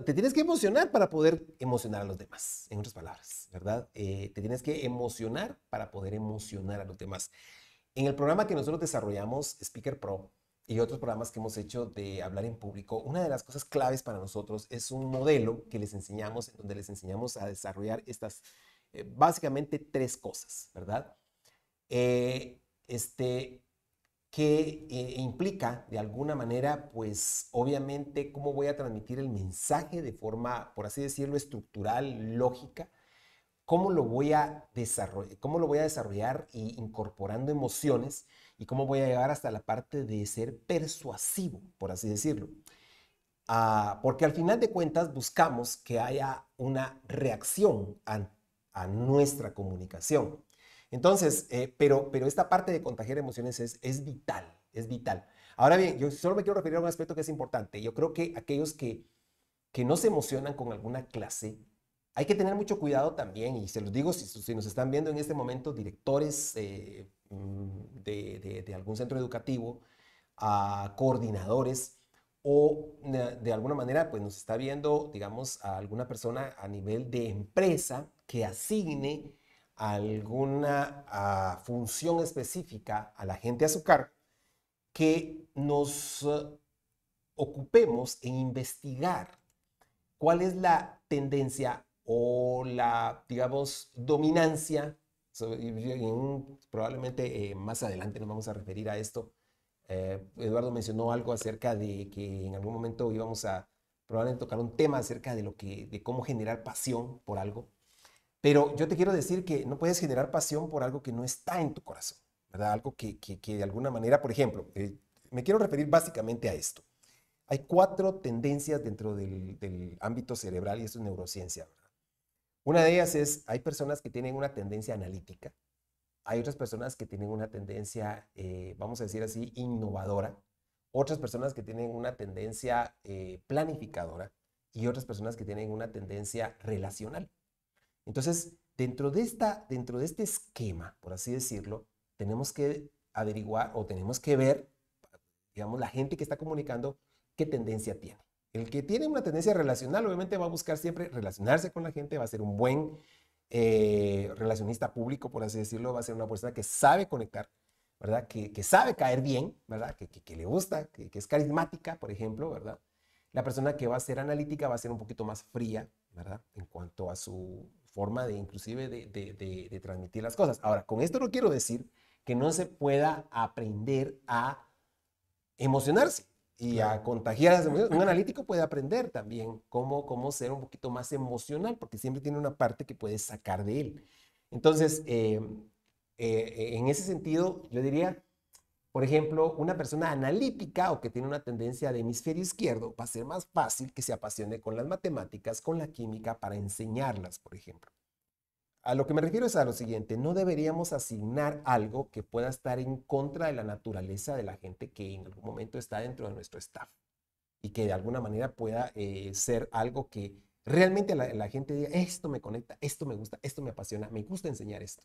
te tienes que emocionar para poder emocionar a los demás, en otras palabras, ¿verdad? Te tienes que emocionar para poder emocionar a los demás. En el programa que nosotros desarrollamos, Speaker Pro, y otros programas que hemos hecho de hablar en público, una de las cosas claves para nosotros es un modelo que les enseñamos, en donde les enseñamos a desarrollar estas, básicamente 3 cosas, ¿verdad? Eh, este, que implica de alguna manera, pues obviamente, cómo voy a transmitir el mensaje de forma, por así decirlo, estructural, lógica, cómo lo voy a desarrollar y incorporando emociones y cómo voy a llegar hasta la parte de ser persuasivo, por así decirlo. Porque al final de cuentas buscamos que haya una reacción a nuestra comunicación. Entonces, pero esta parte de contagiar emociones es vital, es vital. Ahora bien, yo solo me quiero referir a un aspecto que es importante. Yo creo que aquellos que no se emocionan con alguna clase, hay que tener mucho cuidado también, y se los digo si nos están viendo en este momento directores de algún centro educativo, coordinadores, o de alguna manera pues nos está viendo, digamos, a alguna persona a nivel de empresa que asigne alguna función específica a la gente a su cargo, que nos ocupemos en investigar cuál es la tendencia o la, digamos, dominancia. Probablemente más adelante nos vamos a referir a esto. Eduardo mencionó algo acerca de que en algún momento íbamos a probablemente tocar un tema acerca de cómo generar pasión por algo. Pero yo te quiero decir que no puedes generar pasión por algo que no está en tu corazón, ¿verdad? Algo que de alguna manera, por ejemplo, me quiero referir básicamente a esto. Hay 4 tendencias dentro del ámbito cerebral y esto es neurociencia, ¿verdad? Una de ellas es, hay personas que tienen una tendencia analítica, hay otras personas que tienen una tendencia, vamos a decir así, innovadora, otras personas que tienen una tendencia planificadora y otras personas que tienen una tendencia relacional. Entonces, dentro de este esquema, por así decirlo, tenemos que averiguar o tenemos que ver, digamos, la gente que está comunicando, qué tendencia tiene. El que tiene una tendencia relacional, obviamente va a buscar siempre relacionarse con la gente, va a ser un buen relacionista público, por así decirlo, va a ser una persona que sabe conectar, ¿verdad? Que sabe caer bien, ¿verdad? Que le gusta, que es carismática, por ejemplo, ¿verdad? La persona que va a ser analítica va a ser un poquito más fría, ¿verdad? En cuanto a su forma de, inclusive, de transmitir las cosas. Ahora, con esto no quiero decir que no se pueda aprender a emocionarse y a contagiar las emociones. Un analítico puede aprender también cómo ser un poquito más emocional, porque siempre tiene una parte que puede sacar de él. Entonces, en ese sentido, yo diría, por ejemplo, una persona analítica o que tiene una tendencia de hemisferio izquierdo, va a ser más fácil que se apasione con las matemáticas, con la química, para enseñarlas, por ejemplo. A lo que me refiero es a lo siguiente, no deberíamos asignar algo que pueda estar en contra de la naturaleza de la gente que en algún momento está dentro de nuestro staff y que de alguna manera pueda ser algo que realmente la gente diga, esto me conecta, esto me gusta, esto me apasiona, me gusta enseñar esto.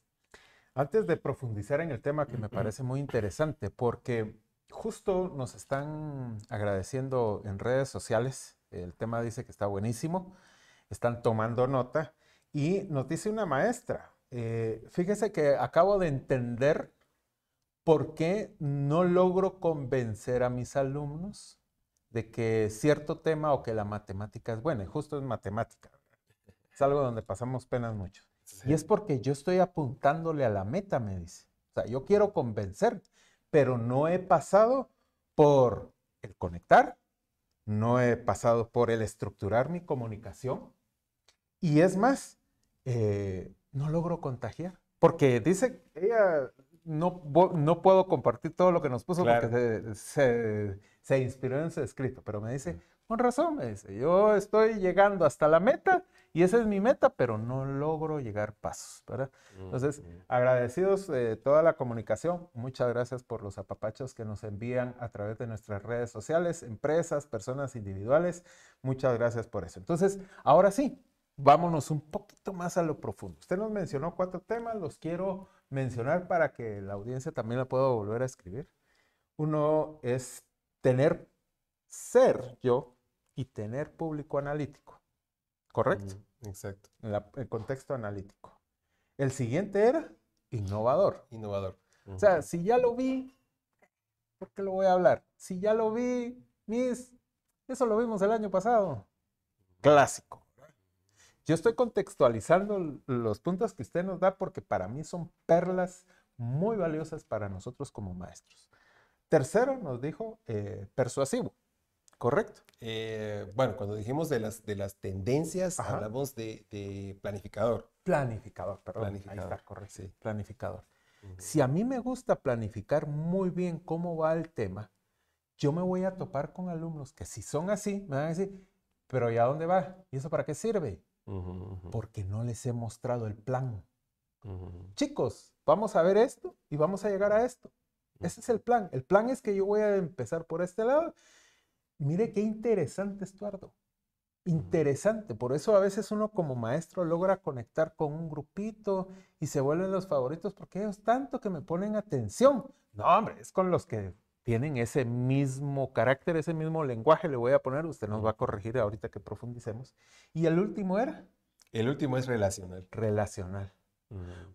Antes de profundizar en el tema que me parece muy interesante, porque justo nos están agradeciendo en redes sociales, el tema dice que está buenísimo, están tomando nota. Y nos dice una maestra, fíjese que acabo de entender por qué no logro convencer a mis alumnos de que cierto tema o que la matemática es buena. Y justo es matemática. Es algo donde pasamos penas mucho. Sí. Y es porque yo estoy apuntándole a la meta, me dice. O sea, yo quiero convencer, pero no he pasado por el conectar, no he pasado por el estructurar mi comunicación. Y es más, no logro contagiar. Porque dice, ella, no puedo compartir todo lo que nos puso, claro, porque se inspiró en su escrito, pero me dice, Con razón, me dice, yo estoy llegando hasta la meta y esa es mi meta, pero no logro llegar pasos, ¿verdad? Entonces, agradecidos de toda la comunicación. Muchas gracias por los apapachos que nos envían a través de nuestras redes sociales, empresas, personas individuales. Muchas gracias por eso. Entonces, ahora sí, vámonos un poquito más a lo profundo. Usted nos mencionó 4 temas, los quiero mencionar para que la audiencia también la pueda volver a escribir. Uno es ser yo y tener público analítico, ¿correcto? Exacto. El contexto analítico. El siguiente era innovador. Innovador. O sea, si ya lo vi, ¿por qué lo voy a hablar? Si ya lo vi, eso lo vimos el año pasado. Clásico. Yo estoy contextualizando los puntos que usted nos da porque para mí son perlas muy valiosas para nosotros como maestros. Tercero nos dijo persuasivo, ¿correcto? Bueno, cuando dijimos de las tendencias, Ajá. hablamos de planificador. Planificador, perdón. Planificador, Ahí está, correcto. sí. Planificador. Si a mí me gusta planificar muy bien cómo va el tema, yo me voy a topar con alumnos que si son así, me van a decir, pero ¿y a dónde va? ¿Y eso para qué sirve? Porque no les he mostrado el plan. Chicos, vamos a ver esto y vamos a llegar a esto. Ese es el plan. El plan es que yo voy a empezar por este lado. Mire qué interesante, Estuardo. Interesante. Por eso a veces uno como maestro logra conectar con un grupito y se vuelven los favoritos porque ellos tanto que me ponen atención. No, hombre, es con los que tienen ese mismo carácter, ese mismo lenguaje, le voy a poner, usted nos va a corregir ahorita que profundicemos. Y el último era El último es relacional. relacional.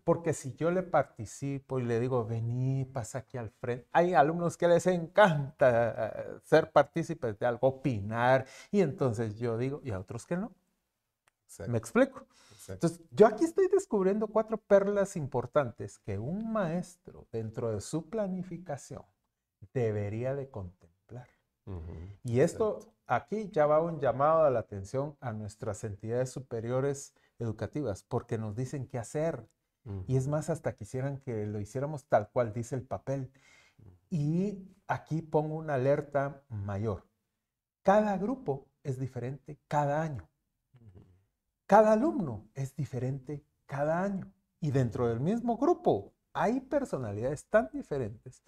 Porque si yo le participo y le digo, vení, pasa aquí al frente, hay alumnos que les encanta ser partícipes de algo, opinar, y entonces yo digo, y a otros que no. Exacto. ¿Me explico? Exacto. Entonces, yo aquí estoy descubriendo 4 perlas importantes que un maestro dentro de su planificación debería de contemplar. Y esto, aquí ya va un llamado a la atención a nuestras entidades superiores educativas, porque nos dicen qué hacer. Y es más, hasta quisieran que lo hiciéramos tal cual dice el papel. Y aquí pongo una alerta mayor. Cada grupo es diferente cada año. Cada alumno es diferente cada año. Y dentro del mismo grupo hay personalidades tan diferentes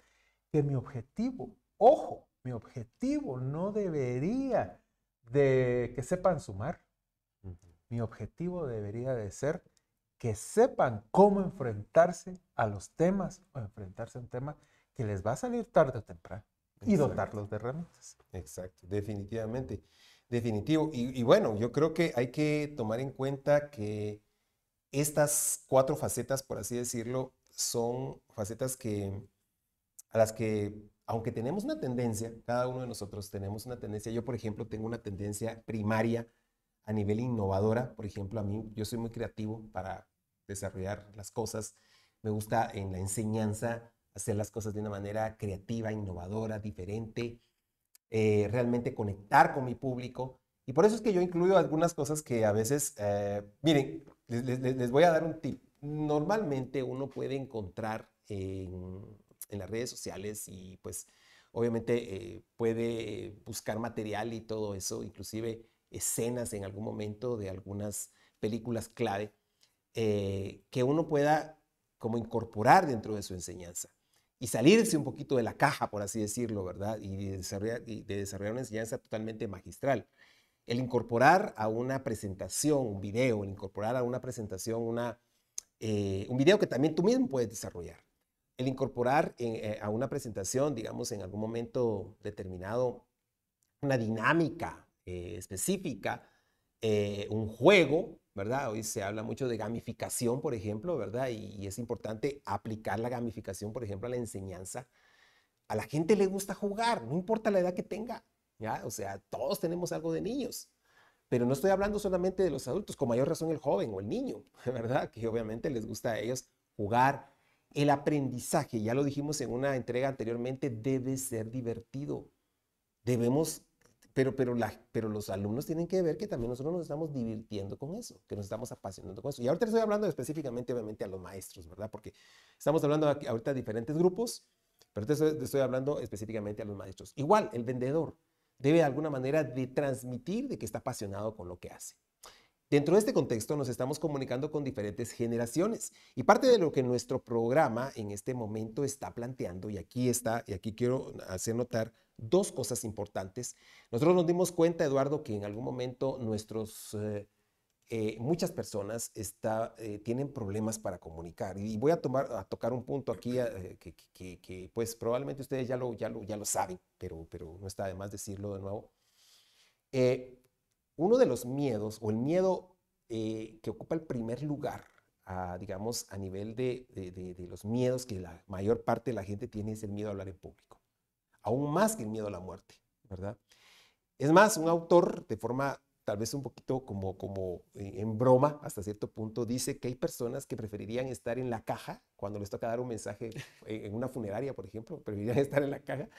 que mi objetivo, ojo, mi objetivo no debería de que sepan sumar. Mi objetivo debería de ser que sepan cómo enfrentarse a los temas o enfrentarse a un tema que les va a salir tarde o temprano y dotarlos de herramientas. Exacto, definitivamente. Definitivo. Y bueno, yo creo que hay que tomar en cuenta que estas 4 facetas, por así decirlo, son facetas a las que, aunque tenemos una tendencia, cada uno de nosotros tenemos una tendencia. Yo, por ejemplo, tengo una tendencia primaria a nivel innovadora. Por ejemplo, a mí, yo soy muy creativo para desarrollar las cosas. Me gusta en la enseñanza hacer las cosas de una manera creativa, innovadora, diferente, realmente conectar con mi público. Y por eso es que yo incluyo algunas cosas que a veces, miren, les voy a dar un tip. Normalmente uno puede encontrar en las redes sociales y pues obviamente puede buscar material y todo eso, inclusive escenas en algún momento de algunas películas clave que uno pueda como incorporar dentro de su enseñanza y salirse un poquito de la caja, por así decirlo, ¿verdad? Y de desarrollar una enseñanza totalmente magistral. El incorporar a una presentación, un video, el incorporar a una presentación un video que también tú mismo puedes desarrollar. El incorporar a una presentación, digamos, en algún momento determinado, una dinámica específica, un juego, ¿verdad? Hoy se habla mucho de gamificación, por ejemplo, ¿verdad? Y es importante aplicar la gamificación, por ejemplo, a la enseñanza. A la gente le gusta jugar, no importa la edad que tenga, ¿ya? O sea, todos tenemos algo de niños. Pero no estoy hablando solamente de los adultos, con mayor razón el joven o el niño, ¿verdad? Que obviamente les gusta a ellos jugar. El aprendizaje, ya lo dijimos en una entrega anteriormente, debe ser divertido. Debemos, pero los alumnos tienen que ver que también nosotros nos estamos divirtiendo con eso, que nos estamos apasionando con eso. Y ahorita estoy hablando específicamente, obviamente, a los maestros, ¿verdad? Porque estamos hablando ahorita de diferentes grupos, pero estoy hablando específicamente a los maestros. Igual, el vendedor. debe de alguna manera de transmitir de que está apasionado con lo que hace. Dentro de este contexto nos estamos comunicando con diferentes generaciones y parte de lo que nuestro programa en este momento está planteando, y aquí quiero hacer notar dos cosas importantes. Nosotros nos dimos cuenta, Eduardo, que en algún momento muchas personas tienen problemas para comunicar, y voy a tocar un punto aquí que pues probablemente ustedes ya lo saben, pero no está de más decirlo de nuevo. Uno de los miedos, o el miedo que ocupa el primer lugar, digamos, a nivel de los miedos que la mayor parte de la gente tiene, es el miedo a hablar en público. Aún más que el miedo a la muerte, ¿verdad? Es más, un autor, de forma tal vez un poquito como en broma, hasta cierto punto, dice que hay personas que preferirían estar en la caja cuando les toca dar un mensaje en una funeraria, por ejemplo, preferirían estar en la caja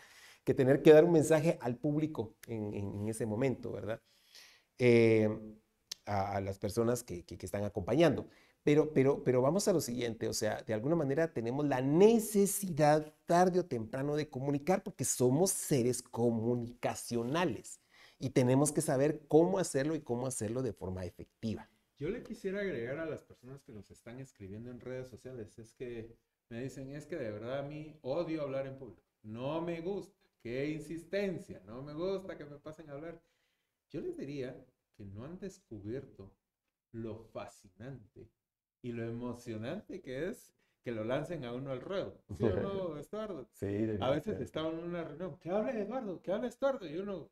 que tener que dar un mensaje al público en ese momento, ¿verdad? A las personas que están acompañando. Pero vamos a lo siguiente, o sea, de alguna manera tenemos la necesidad tarde o temprano de comunicar porque somos seres comunicacionales y tenemos que saber cómo hacerlo y cómo hacerlo de forma efectiva. Yo le quisiera agregar a las personas que nos están escribiendo en redes sociales, es que me dicen, es que de verdad a mí odio hablar en público, no me gusta, qué insistencia, no me gusta que me pasen a hablar. Yo les diría que no han descubierto lo fascinante y lo emocionante que es que lo lancen a uno al ruedo. ¿Sí o no, Estuardo? Sí, A veces estaban en una reunión, que hable Eduardo, que hable Estuardo, y uno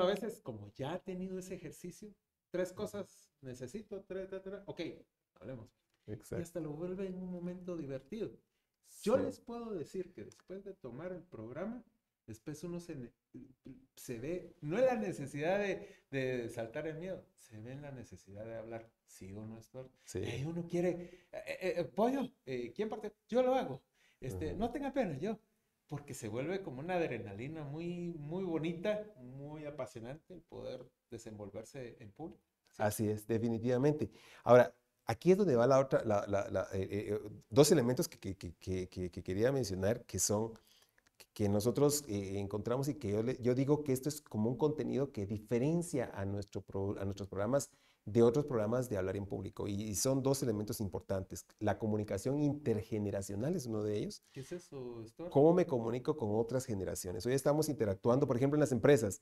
a veces, como ya ha tenido ese ejercicio, tres cosas necesito, ok, hablemos. Exacto. Y hasta lo vuelve en un momento divertido. Yo les puedo decir que después de tomar el programa, después uno se ve, no es la necesidad de saltar el miedo, se ve en la necesidad de hablar. ¿Sí o no, Stuart? Sí. Y uno quiere, pollo, ¿quién parte? Yo lo hago. No tenga pena, yo. Porque se vuelve como una adrenalina muy, muy bonita, muy apasionante el poder desenvolverse en público. ¿Sí? Así es, definitivamente. Ahora, aquí es donde va la otra, dos elementos que quería mencionar, que son que nosotros encontramos y que yo digo que esto es como un contenido que diferencia a nuestros programas de otros programas de hablar en público. Y son dos elementos importantes. La comunicación intergeneracional es uno de ellos. ¿Qué es eso, Stuart? ¿Cómo me comunico con otras generaciones? Hoy estamos interactuando, por ejemplo, en las empresas.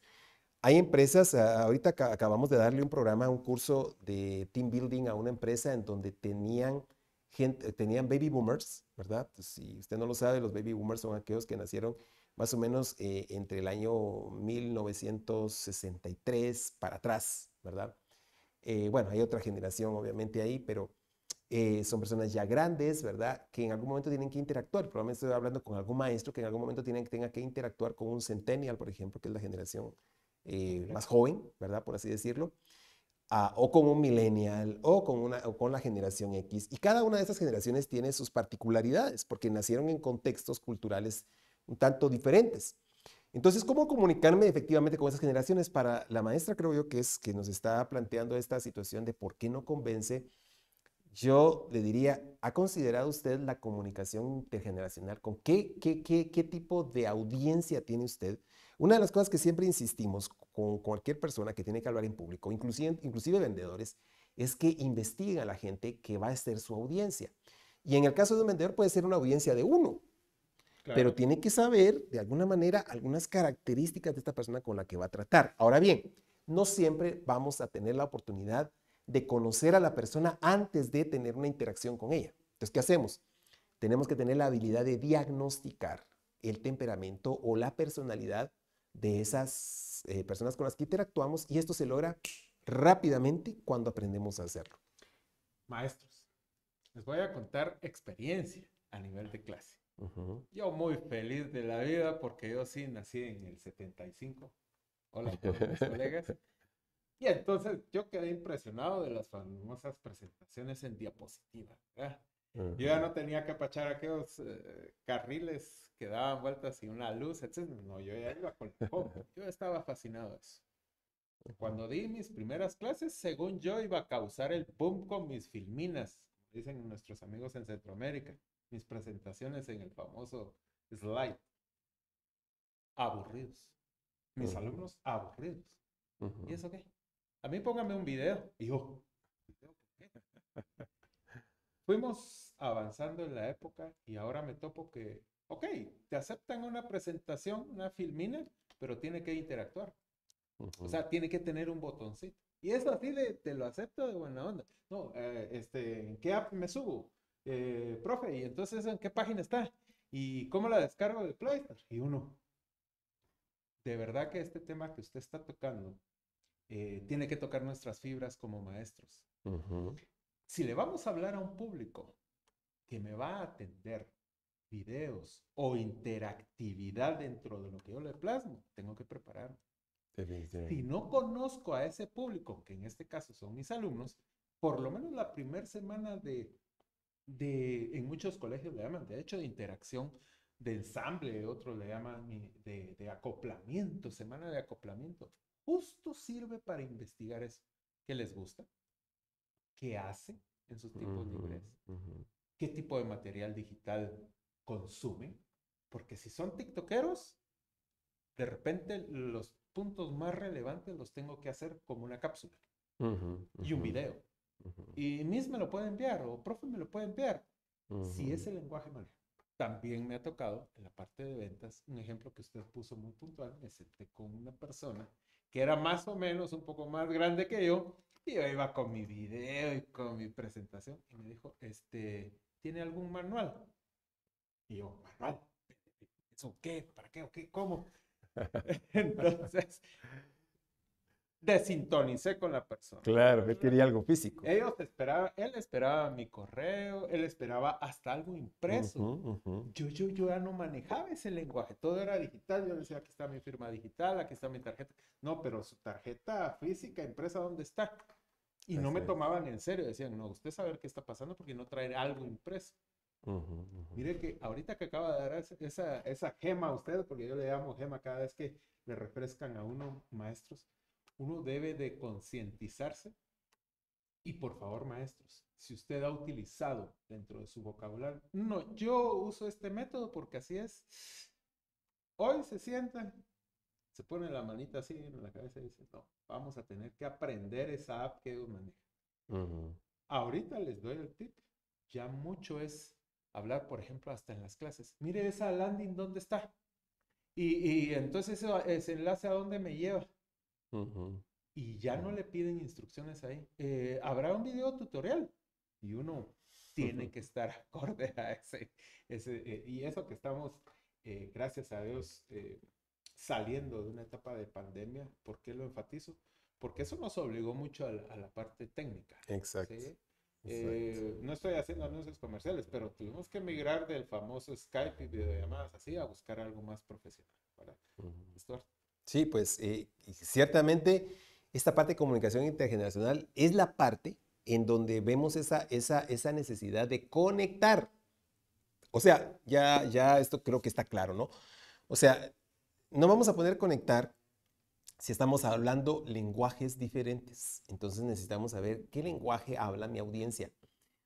Hay empresas, ahorita acabamos de darle un programa, un curso de team building a una empresa en donde tenían baby boomers, ¿verdad? Pues, si usted no lo sabe, los baby boomers son aquellos que nacieron más o menos entre el año 1963 para atrás, ¿verdad? Bueno, hay otra generación obviamente ahí, pero son personas ya grandes, ¿verdad? Que en algún momento tienen que interactuar. Probablemente estoy hablando con algún maestro que en algún momento tenga que interactuar con un centennial, por ejemplo, que es la generación más joven, ¿verdad? Por así decirlo. O con un millennial, o con la generación X. Y cada una de esas generaciones tiene sus particularidades, porque nacieron en contextos culturales un tanto diferentes. Entonces, ¿cómo comunicarme efectivamente con esas generaciones? Para la maestra, creo yo, que nos está planteando esta situación de por qué no convence, yo le diría, ¿ha considerado usted la comunicación intergeneracional? ¿Con qué tipo de audiencia tiene usted? Una de las cosas que siempre insistimos con cualquier persona que tiene que hablar en público, inclusive vendedores, es que investiguen a la gente que va a ser su audiencia. Y en el caso de un vendedor puede ser una audiencia de uno, claro, pero tiene que saber de alguna manera algunas características de esta persona con la que va a tratar. Ahora bien, no siempre vamos a tener la oportunidad de conocer a la persona antes de tener una interacción con ella. Entonces, ¿qué hacemos? Tenemos que tener la habilidad de diagnosticar el temperamento o la personalidad de esas personas con las que interactuamos, y esto se logra rápidamente cuando aprendemos a hacerlo. Maestros, les voy a contar experiencia a nivel de clase. Yo muy feliz de la vida porque yo sí nací en el 75. Hola a todos mis colegas. Y entonces yo quedé impresionado de las famosas presentaciones en diapositiva, ¿verdad? Yo ya no tenía que apachar aquellos carriles que daban vueltas y una luz, etc. No, yo ya iba con la compu. Yo estaba fascinado de eso. Cuando di mis primeras clases, según yo iba a causar el boom con mis filminas, dicen nuestros amigos en Centroamérica, mis presentaciones en el famoso slide. Aburridos. mis Ujú. alumnos aburridos. Ujú. ¿Y eso qué? A mí póngame un video. Y yo, ¿video por qué? Fuimos avanzando en la época y ahora me topo que, ok, te aceptan una presentación, una filmina, pero tiene que interactuar. O Ujú. sea, tiene que tener un botoncito. Y eso así de, te lo acepto de buena onda. No, ¿en qué app me subo? Profe, ¿y entonces en qué página está? ¿Y cómo la descargo de Play Store? Y uno, de verdad que este tema que usted está tocando tiene que tocar nuestras fibras como maestros. Ujú. Si le vamos a hablar a un público que me va a atender videos o interactividad dentro de lo que yo le plasmo, tengo que prepararme. Si Definitivamente. no conozco a ese público, que en este caso son mis alumnos, por lo menos la primera semana en muchos colegios le llaman, de hecho, de interacción, de ensamble, otros le llaman de acoplamiento, semana de acoplamiento, justo sirve para investigar eso. ¿Qué les gusta? ¿Qué hacen en sus tiempos Ujú. libres? Ujú. ¿Qué tipo de material digital consumen? Porque si son tiktokeros, de repente los puntos más relevantes los tengo que hacer como una cápsula Ujú. y un Ujú. video. Ujú. Y Miss me lo puede enviar o profe me lo puede enviar. Si Ujú. ese lenguaje maneja. También me ha tocado en la parte de ventas, un ejemplo que usted puso muy puntual, me senté con una persona que era más o menos un poco más grande que yo y yo iba con mi video y con mi presentación y me dijo, ¿tiene algún manual? Y yo, ¿manual? ¿Eso qué? ¿Para qué? ¿O qué? ¿Cómo? Entonces, desintonicé con la persona. Claro, él quería algo físico. Él esperaba mi correo, él esperaba hasta algo Ujú. impreso. Ujú. Yo ya no manejaba ese lenguaje, todo era digital. Yo le decía, aquí está mi firma digital, aquí está mi tarjeta. No, pero su tarjeta física impresa, ¿dónde está? Y no Así me es. tomaban en serio, decían, no, usted sabe qué está pasando porque no trae algo impreso. Ujú. Ujú. Mire que ahorita que acaba de dar esa gema a usted, porque yo le llamo gema cada vez que le refrescan a uno, maestros, uno debe de concientizarse. Y por favor, maestros, si usted ha utilizado dentro de su vocabulario, no, yo uso este método porque así es. Hoy se sientan, se ponen la manita así en la cabeza y dicen, no, vamos a tener que aprender esa app que ellos manejan. Ujú. Ahorita les doy el tip. Ya mucho es hablar, por ejemplo, hasta en las clases. Mire esa landing, ¿dónde está? Y entonces ese enlace a dónde me lleva. Ujú. Y ya no le piden instrucciones ahí. Habrá un video tutorial y uno tiene que estar acorde a y eso que estamos, gracias a Dios, saliendo de una etapa de pandemia. ¿Por qué lo enfatizo? Porque eso nos obligó mucho a la parte técnica, Exacto. ¿sí? Exacto. No estoy haciendo anuncios comerciales, pero tuvimos que migrar del famoso Skype y videollamadas así a buscar algo más profesional. ¿Verdad? Ujú. Stuart. Sí, pues y ciertamente esta parte de comunicación intergeneracional es la parte en donde vemos esa necesidad de conectar. O sea, ya esto creo que está claro, ¿no? O sea, no vamos a poder conectar si estamos hablando lenguajes diferentes. Entonces necesitamos saber qué lenguaje habla mi audiencia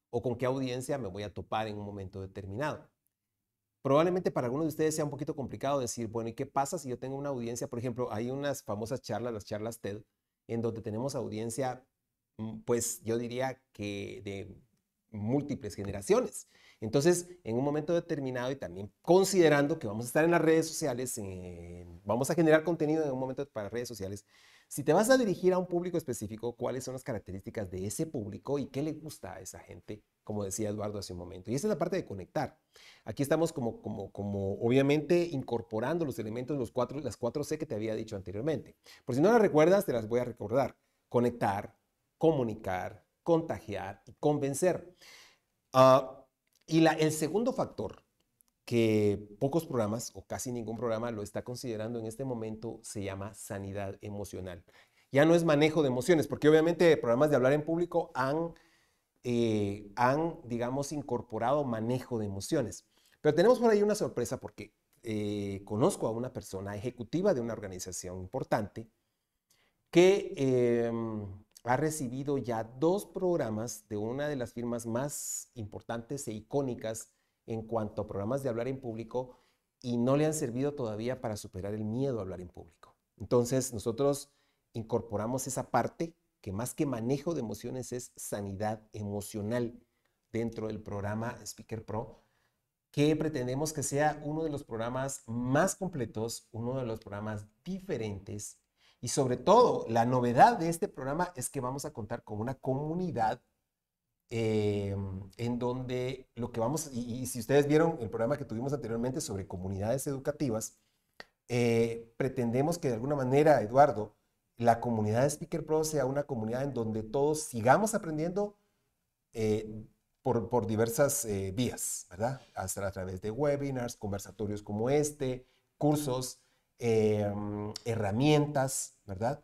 o con qué audiencia me voy a topar en un momento determinado. Probablemente para algunos de ustedes sea un poquito complicado decir, bueno, ¿y qué pasa si yo tengo una audiencia? Por ejemplo, hay unas famosas charlas, las charlas TED, en donde tenemos audiencia, pues yo diría que de múltiples generaciones. Entonces, en un momento determinado y también considerando que vamos a estar en las redes sociales, vamos a generar contenido en un momento para redes sociales, si te vas a dirigir a un público específico, ¿cuáles son las características de ese público y qué le gusta a esa gente? Como decía Eduardo hace un momento. Y esa es la parte de conectar. Aquí estamos como obviamente incorporando los elementos, las 4C que te había dicho anteriormente. Por si no las recuerdas, te las voy a recordar. Conectar, comunicar, contagiar y convencer. Y el segundo factor que pocos programas o casi ningún programa lo está considerando en este momento se llama sanidad emocional. Ya no es manejo de emociones, porque obviamente programas de hablar en público han, digamos, incorporado manejo de emociones. Pero tenemos por ahí una sorpresa porque conozco a una persona ejecutiva de una organización importante que ha recibido ya 2 programas de una de las firmas más importantes e icónicas en cuanto a programas de hablar en público y no le han servido todavía para superar el miedo a hablar en público. Entonces, nosotros incorporamos esa parte que más que manejo de emociones es sanidad emocional dentro del programa Speaker Pro, que pretendemos que sea uno de los programas más completos, uno de los programas diferentes, y sobre todo la novedad de este programa es que vamos a contar con una comunidad en donde lo que vamos, y si ustedes vieron el programa que tuvimos anteriormente sobre comunidades educativas, pretendemos que de alguna manera, Eduardo, la comunidad de Speaker Pro sea una comunidad en donde todos sigamos aprendiendo por diversas vías, ¿verdad? Hasta a través de webinars, conversatorios como este, cursos, herramientas, ¿verdad?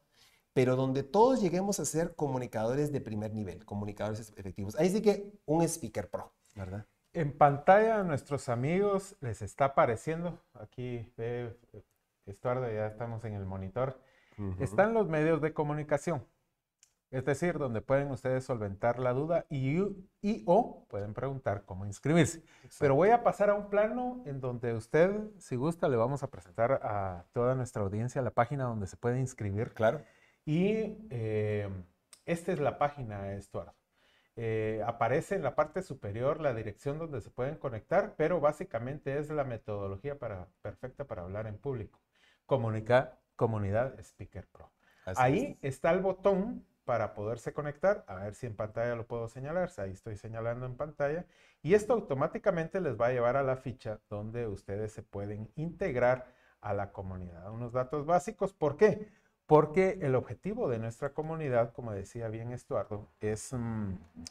Pero donde todos lleguemos a ser comunicadores de primer nivel, comunicadores efectivos. Ahí sí que un Speaker Pro, ¿verdad? En pantalla a nuestros amigos les está apareciendo, aquí ve Estuardo, ya estamos en el monitor, están los medios de comunicación, es decir, donde pueden ustedes solventar la duda o pueden preguntar cómo inscribirse. Exacto. Pero voy a pasar a un plano en donde usted, si gusta, le vamos a presentar a toda nuestra audiencia la página donde se puede inscribir. Claro. Y esta es la página, Estuardo. Aparece en la parte superior la dirección donde se pueden conectar, pero básicamente es la metodología perfecta para hablar en público. Comunidad Speaker Pro. Ahí está el botón para poderse conectar. A ver si en pantalla lo puedo señalar. Ahí estoy señalando en pantalla. Y esto automáticamente les va a llevar a la ficha donde ustedes se pueden integrar a la comunidad. Unos datos básicos. ¿Por qué? Porque el objetivo de nuestra comunidad, como decía bien Estuardo, es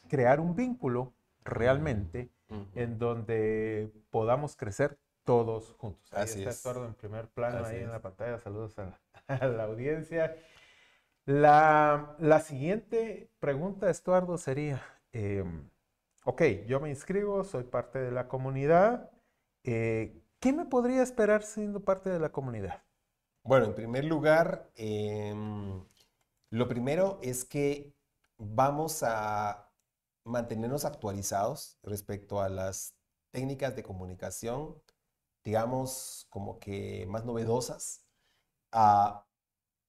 crear un vínculo realmente en donde podamos crecer todos juntos. Ahí está Estuardo en primer plano, ahí en la pantalla. Saludos a la audiencia. La siguiente pregunta, Estuardo, sería, ok, yo me inscribo, soy parte de la comunidad. ¿Qué me podría esperar siendo parte de la comunidad? Bueno, en primer lugar, lo primero es que vamos a mantenernos actualizados respecto a las técnicas de comunicación, digamos, como que más novedosas,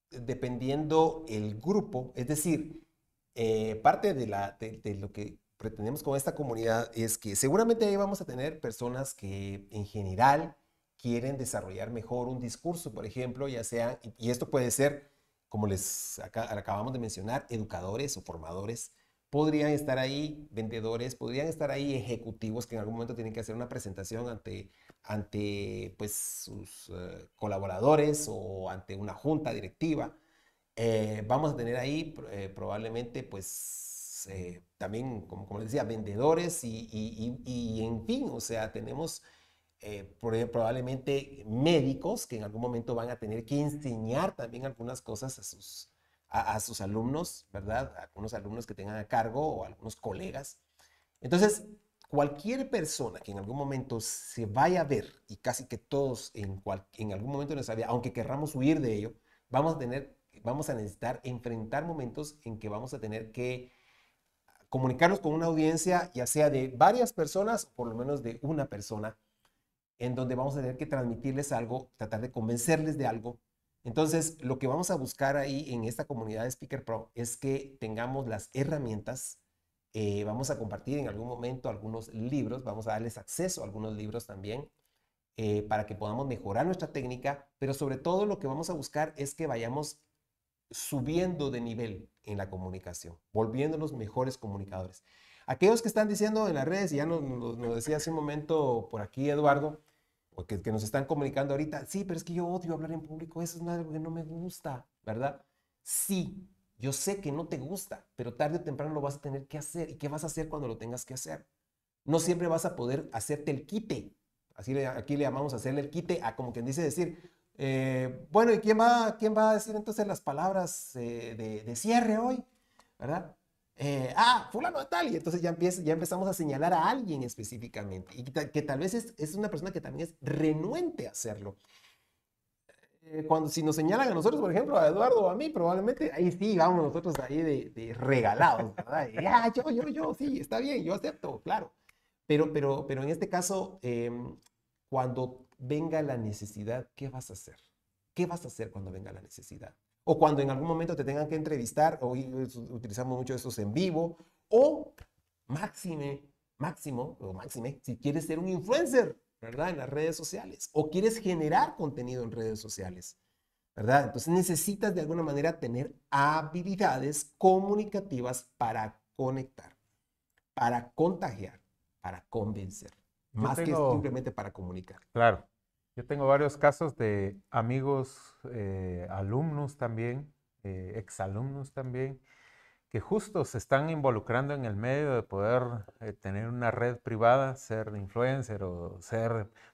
dependiendo el grupo. Es decir, parte de lo que pretendemos con esta comunidad es que seguramente ahí vamos a tener personas que en general quieren desarrollar mejor un discurso, por ejemplo, ya sea, y esto puede ser, como les acabamos de mencionar, educadores o formadores, podrían estar ahí vendedores, podrían estar ahí ejecutivos que en algún momento tienen que hacer una presentación ante pues, sus colaboradores o ante una junta directiva. Vamos a tener ahí probablemente pues también, como les decía, vendedores y en fin, o sea, tenemos probablemente médicos que en algún momento van a tener que enseñar también algunas cosas a sus alumnos, ¿verdad? A algunos alumnos que tengan a cargo o algunos colegas. Entonces, cualquier persona que en algún momento se vaya a ver, y casi que todos en algún momento de nuestra vida, aunque querramos huir de ello, vamos a necesitar enfrentar momentos en que vamos a tener que comunicarnos con una audiencia, ya sea de varias personas o por lo menos de una persona, en donde vamos a tener que transmitirles algo, tratar de convencerles de algo. Entonces, lo que vamos a buscar ahí en esta comunidad de Speaker Pro es que tengamos las herramientas. Vamos a compartir en algún momento algunos libros, vamos a darles acceso a algunos libros también para que podamos mejorar nuestra técnica, pero sobre todo lo que vamos a buscar es que vayamos subiendo de nivel en la comunicación, volviéndonos mejores comunicadores. Aquellos que están diciendo en las redes, y ya nos decía hace un momento por aquí Eduardo, o que nos están comunicando ahorita, sí, pero es que yo odio hablar en público, eso es algo que no me gusta, ¿verdad? Sí, yo sé que no te gusta, pero tarde o temprano lo vas a tener que hacer. ¿Y qué vas a hacer cuando lo tengas que hacer? No siempre vas a poder hacerte el quite. Aquí le llamamos hacerle el quite a como quien dice decir, bueno, ¿y quién va a decir entonces las palabras de cierre hoy? ¿Verdad? Fulano de tal, y entonces ya empezamos a señalar a alguien específicamente, y que tal vez es una persona que también es renuente a hacerlo. Si nos señalan a nosotros, por ejemplo, a Eduardo o a mí, probablemente ahí sí vamos nosotros ahí de regalados, ¿verdad? Yo, sí, está bien, yo acepto, claro. Pero en este caso, cuando venga la necesidad, ¿qué vas a hacer? ¿qué vas a hacer cuando venga la necesidad? O cuando en algún momento te tengan que entrevistar, o utilizamos mucho esos en vivo, o máxime, si quieres ser un influencer, ¿verdad? En las redes sociales, o quieres generar contenido en redes sociales, ¿verdad? Entonces necesitas de alguna manera tener habilidades comunicativas para conectar, para contagiar, para convencer, más que simplemente para comunicar. Claro. Yo tengo varios casos de amigos, alumnos también, exalumnos también, que justo se están involucrando en el medio de poder tener una red privada, ser influencer o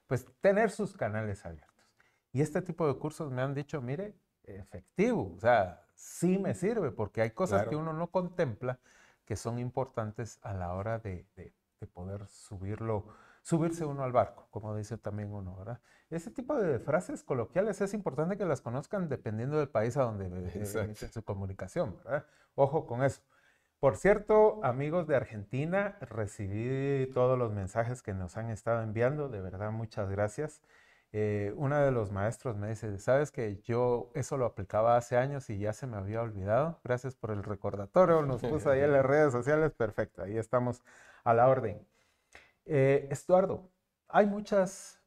pues tener sus canales abiertos. Y este tipo de cursos me han dicho, mire, efectivo, o sea, sí me sirve porque hay cosas que uno no contempla que son importantes a la hora de poder subirse uno al barco, como dice también uno, ¿verdad? Ese tipo de frases coloquiales es importante que las conozcan dependiendo del país a donde emiten su comunicación, ¿verdad? Ojo con eso. Por cierto, amigos de Argentina, recibí todos los mensajes que nos han estado enviando, de verdad, muchas gracias. Uno de los maestros me dice, ¿sabes que yo eso lo aplicaba hace años y ya se me había olvidado? Gracias por el recordatorio, nos puso ahí en las redes sociales, perfecto, ahí estamos a la orden. Estuardo, hay muchas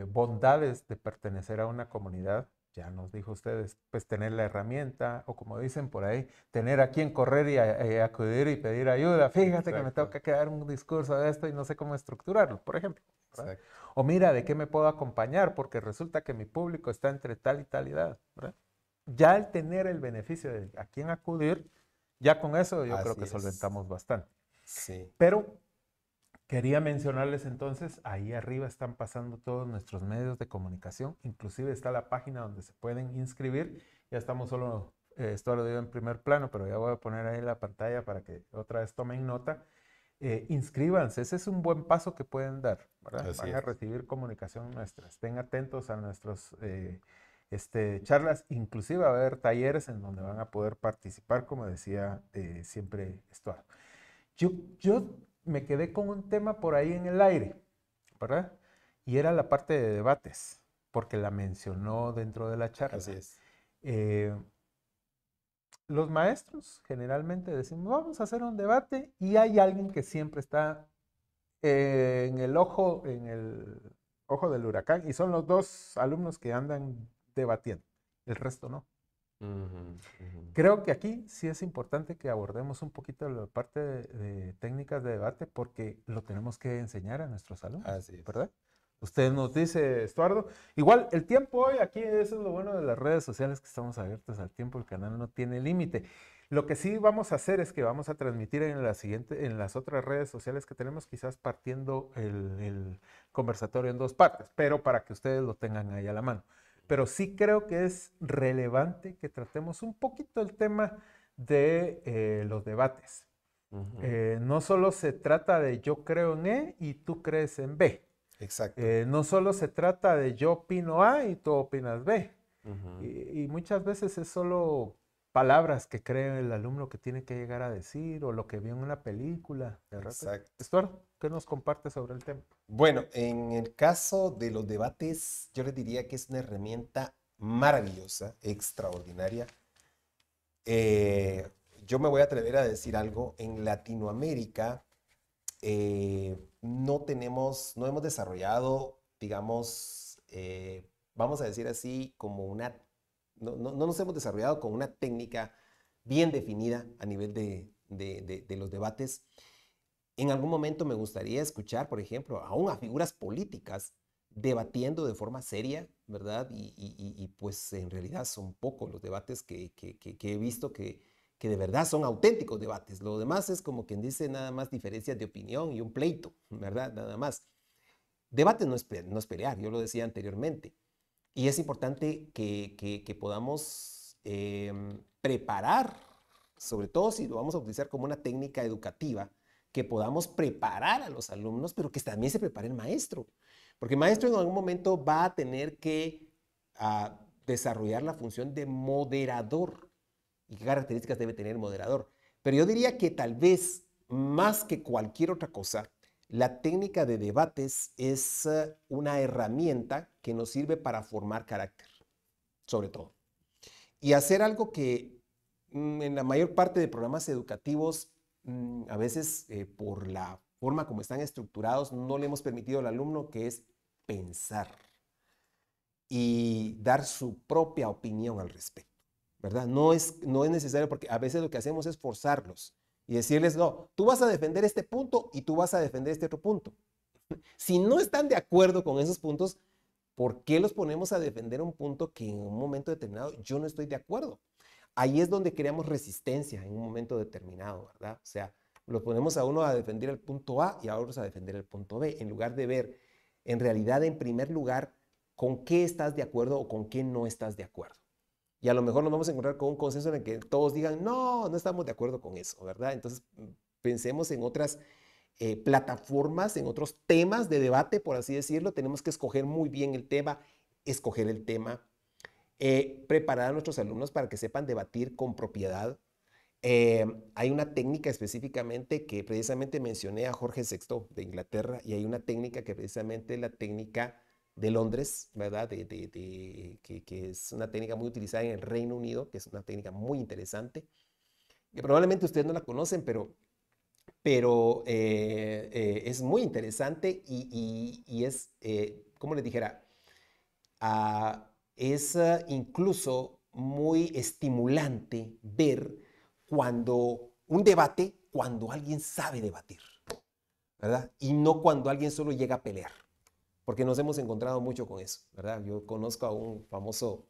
bondades de pertenecer a una comunidad. Ya nos dijo ustedes, pues tener la herramienta o como dicen por ahí, tener a quien correr y acudir y pedir ayuda. Fíjate que me tengo que dar un discurso de esto y no sé cómo estructurarlo, por ejemplo. O mira, ¿de qué me puedo acompañar? Porque resulta que mi público está entre tal y tal edad, ¿verdad? Ya el tener el beneficio de a quién acudir, ya con eso yo creo que solventamos bastante. Sí. Pero quería mencionarles entonces, ahí arriba están pasando todos nuestros medios de comunicación, inclusive está la página donde se pueden inscribir, ya estamos solo, esto lo digo en primer plano, pero ya voy a poner ahí la pantalla para que otra vez tomen nota. Inscríbanse, ese es un buen paso que pueden dar, ¿verdad? Van a recibir comunicación nuestra, estén atentos a nuestras charlas, inclusive va a haber talleres en donde van a poder participar, como decía siempre Estuardo. Yo me quedé con un tema por ahí en el aire, ¿verdad? Y era la parte de debates, porque la mencionó dentro de la charla. Así es. Los maestros generalmente decimos, vamos a hacer un debate y hay alguien que siempre está en el ojo del huracán y son los dos alumnos que andan debatiendo, el resto no. Creo que aquí sí es importante que abordemos un poquito la parte de técnicas de debate porque lo tenemos que enseñar a nuestros alumnos, ¿verdad? Usted nos dice, Estuardo, igual el tiempo hoy aquí, eso es lo bueno de las redes sociales, que estamos abiertos al tiempo, el canal no tiene límite. Lo que sí vamos a hacer es que vamos a transmitir en las otras redes sociales que tenemos, quizás partiendo el conversatorio en dos partes, pero para que ustedes lo tengan ahí a la mano. Pero sí creo que es relevante que tratemos un poquito el tema de los debates. No solo se trata de yo creo en E y tú crees en B. Exacto. No solo se trata de yo opino A y tú opinas B. Y muchas veces es solo palabras que cree el alumno que tiene que llegar a decir o lo que vio en una película. Exacto. Estuardo, ¿qué nos comparte sobre el tema? Bueno, en el caso de los debates, yo les diría que es una herramienta maravillosa, extraordinaria. Yo me voy a atrever a decir algo. En Latinoamérica no hemos desarrollado, digamos, vamos a decir así, como no nos hemos desarrollado con una técnica bien definida a nivel de los debates. En algún momento me gustaría escuchar, por ejemplo, aún a figuras políticas debatiendo de forma seria, ¿verdad? Y pues en realidad son pocos los debates que he visto que de verdad son auténticos debates. Lo demás es como quien dice nada más diferencias de opinión y un pleito, ¿verdad? Nada más. Debate no es pelear, yo lo decía anteriormente. Y es importante que podamos preparar, sobre todo si lo vamos a utilizar como una técnica educativa, que podamos preparar a los alumnos, pero que también se prepare el maestro. Porque el maestro en algún momento va a tener que desarrollar la función de moderador. ¿Y qué características debe tener el moderador? Pero yo diría que tal vez, más que cualquier otra cosa, la técnica de debates es una herramienta que nos sirve para formar carácter. sobre todo. Y hacer algo que en la mayor parte de programas educativos, a veces por la forma como están estructurados, no le hemos permitido al alumno, que es pensar y dar su propia opinión al respecto, ¿verdad? No es necesario, porque a veces lo que hacemos es forzarlos y decirles, no, tú vas a defender este punto y tú vas a defender este otro punto. Si no están de acuerdo con esos puntos, ¿por qué los ponemos a defender un punto que en un momento determinado yo no estoy de acuerdo? Ahí es donde creamos resistencia en un momento determinado, ¿verdad? O sea, los ponemos a uno a defender el punto A y a otros a defender el punto B, en lugar de ver en realidad, en primer lugar, con qué estás de acuerdo o con qué no estás de acuerdo. Y a lo mejor nos vamos a encontrar con un consenso en el que todos digan, no, no estamos de acuerdo con eso, ¿verdad? Entonces, pensemos en otras plataformas, en otros temas de debate, por así decirlo. Tenemos que escoger muy bien el tema, preparar a nuestros alumnos para que sepan debatir con propiedad. Hay una técnica específicamente que precisamente mencioné a Jorge VI de Inglaterra, y hay una técnica que precisamente es la técnica de Londres, ¿verdad? Que es una técnica muy utilizada en el Reino Unido, que es una técnica muy interesante, que probablemente ustedes no la conocen, pero es muy interesante y es, ¿cómo les dijera? Es incluso muy estimulante ver cuando alguien sabe debatir, ¿verdad? Y no cuando alguien solo llega a pelear, porque nos hemos encontrado mucho con eso, ¿verdad? Yo conozco a un famoso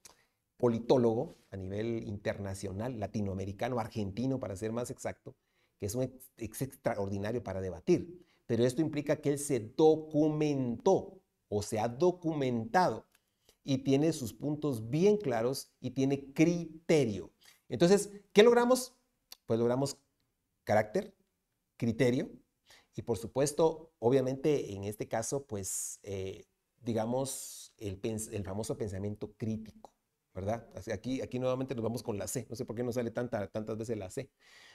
politólogo a nivel internacional, latinoamericano, argentino para ser más exacto, que es extraordinario para debatir, pero esto implica que él se documentó o se ha documentado y tiene sus puntos bien claros y tiene criterio. Entonces, ¿qué logramos? Pues logramos carácter, criterio y, por supuesto, obviamente en este caso, pues, digamos, el famoso pensamiento crítico, ¿verdad? Aquí nuevamente nos vamos con la C. No sé por qué nos sale tantas veces la C,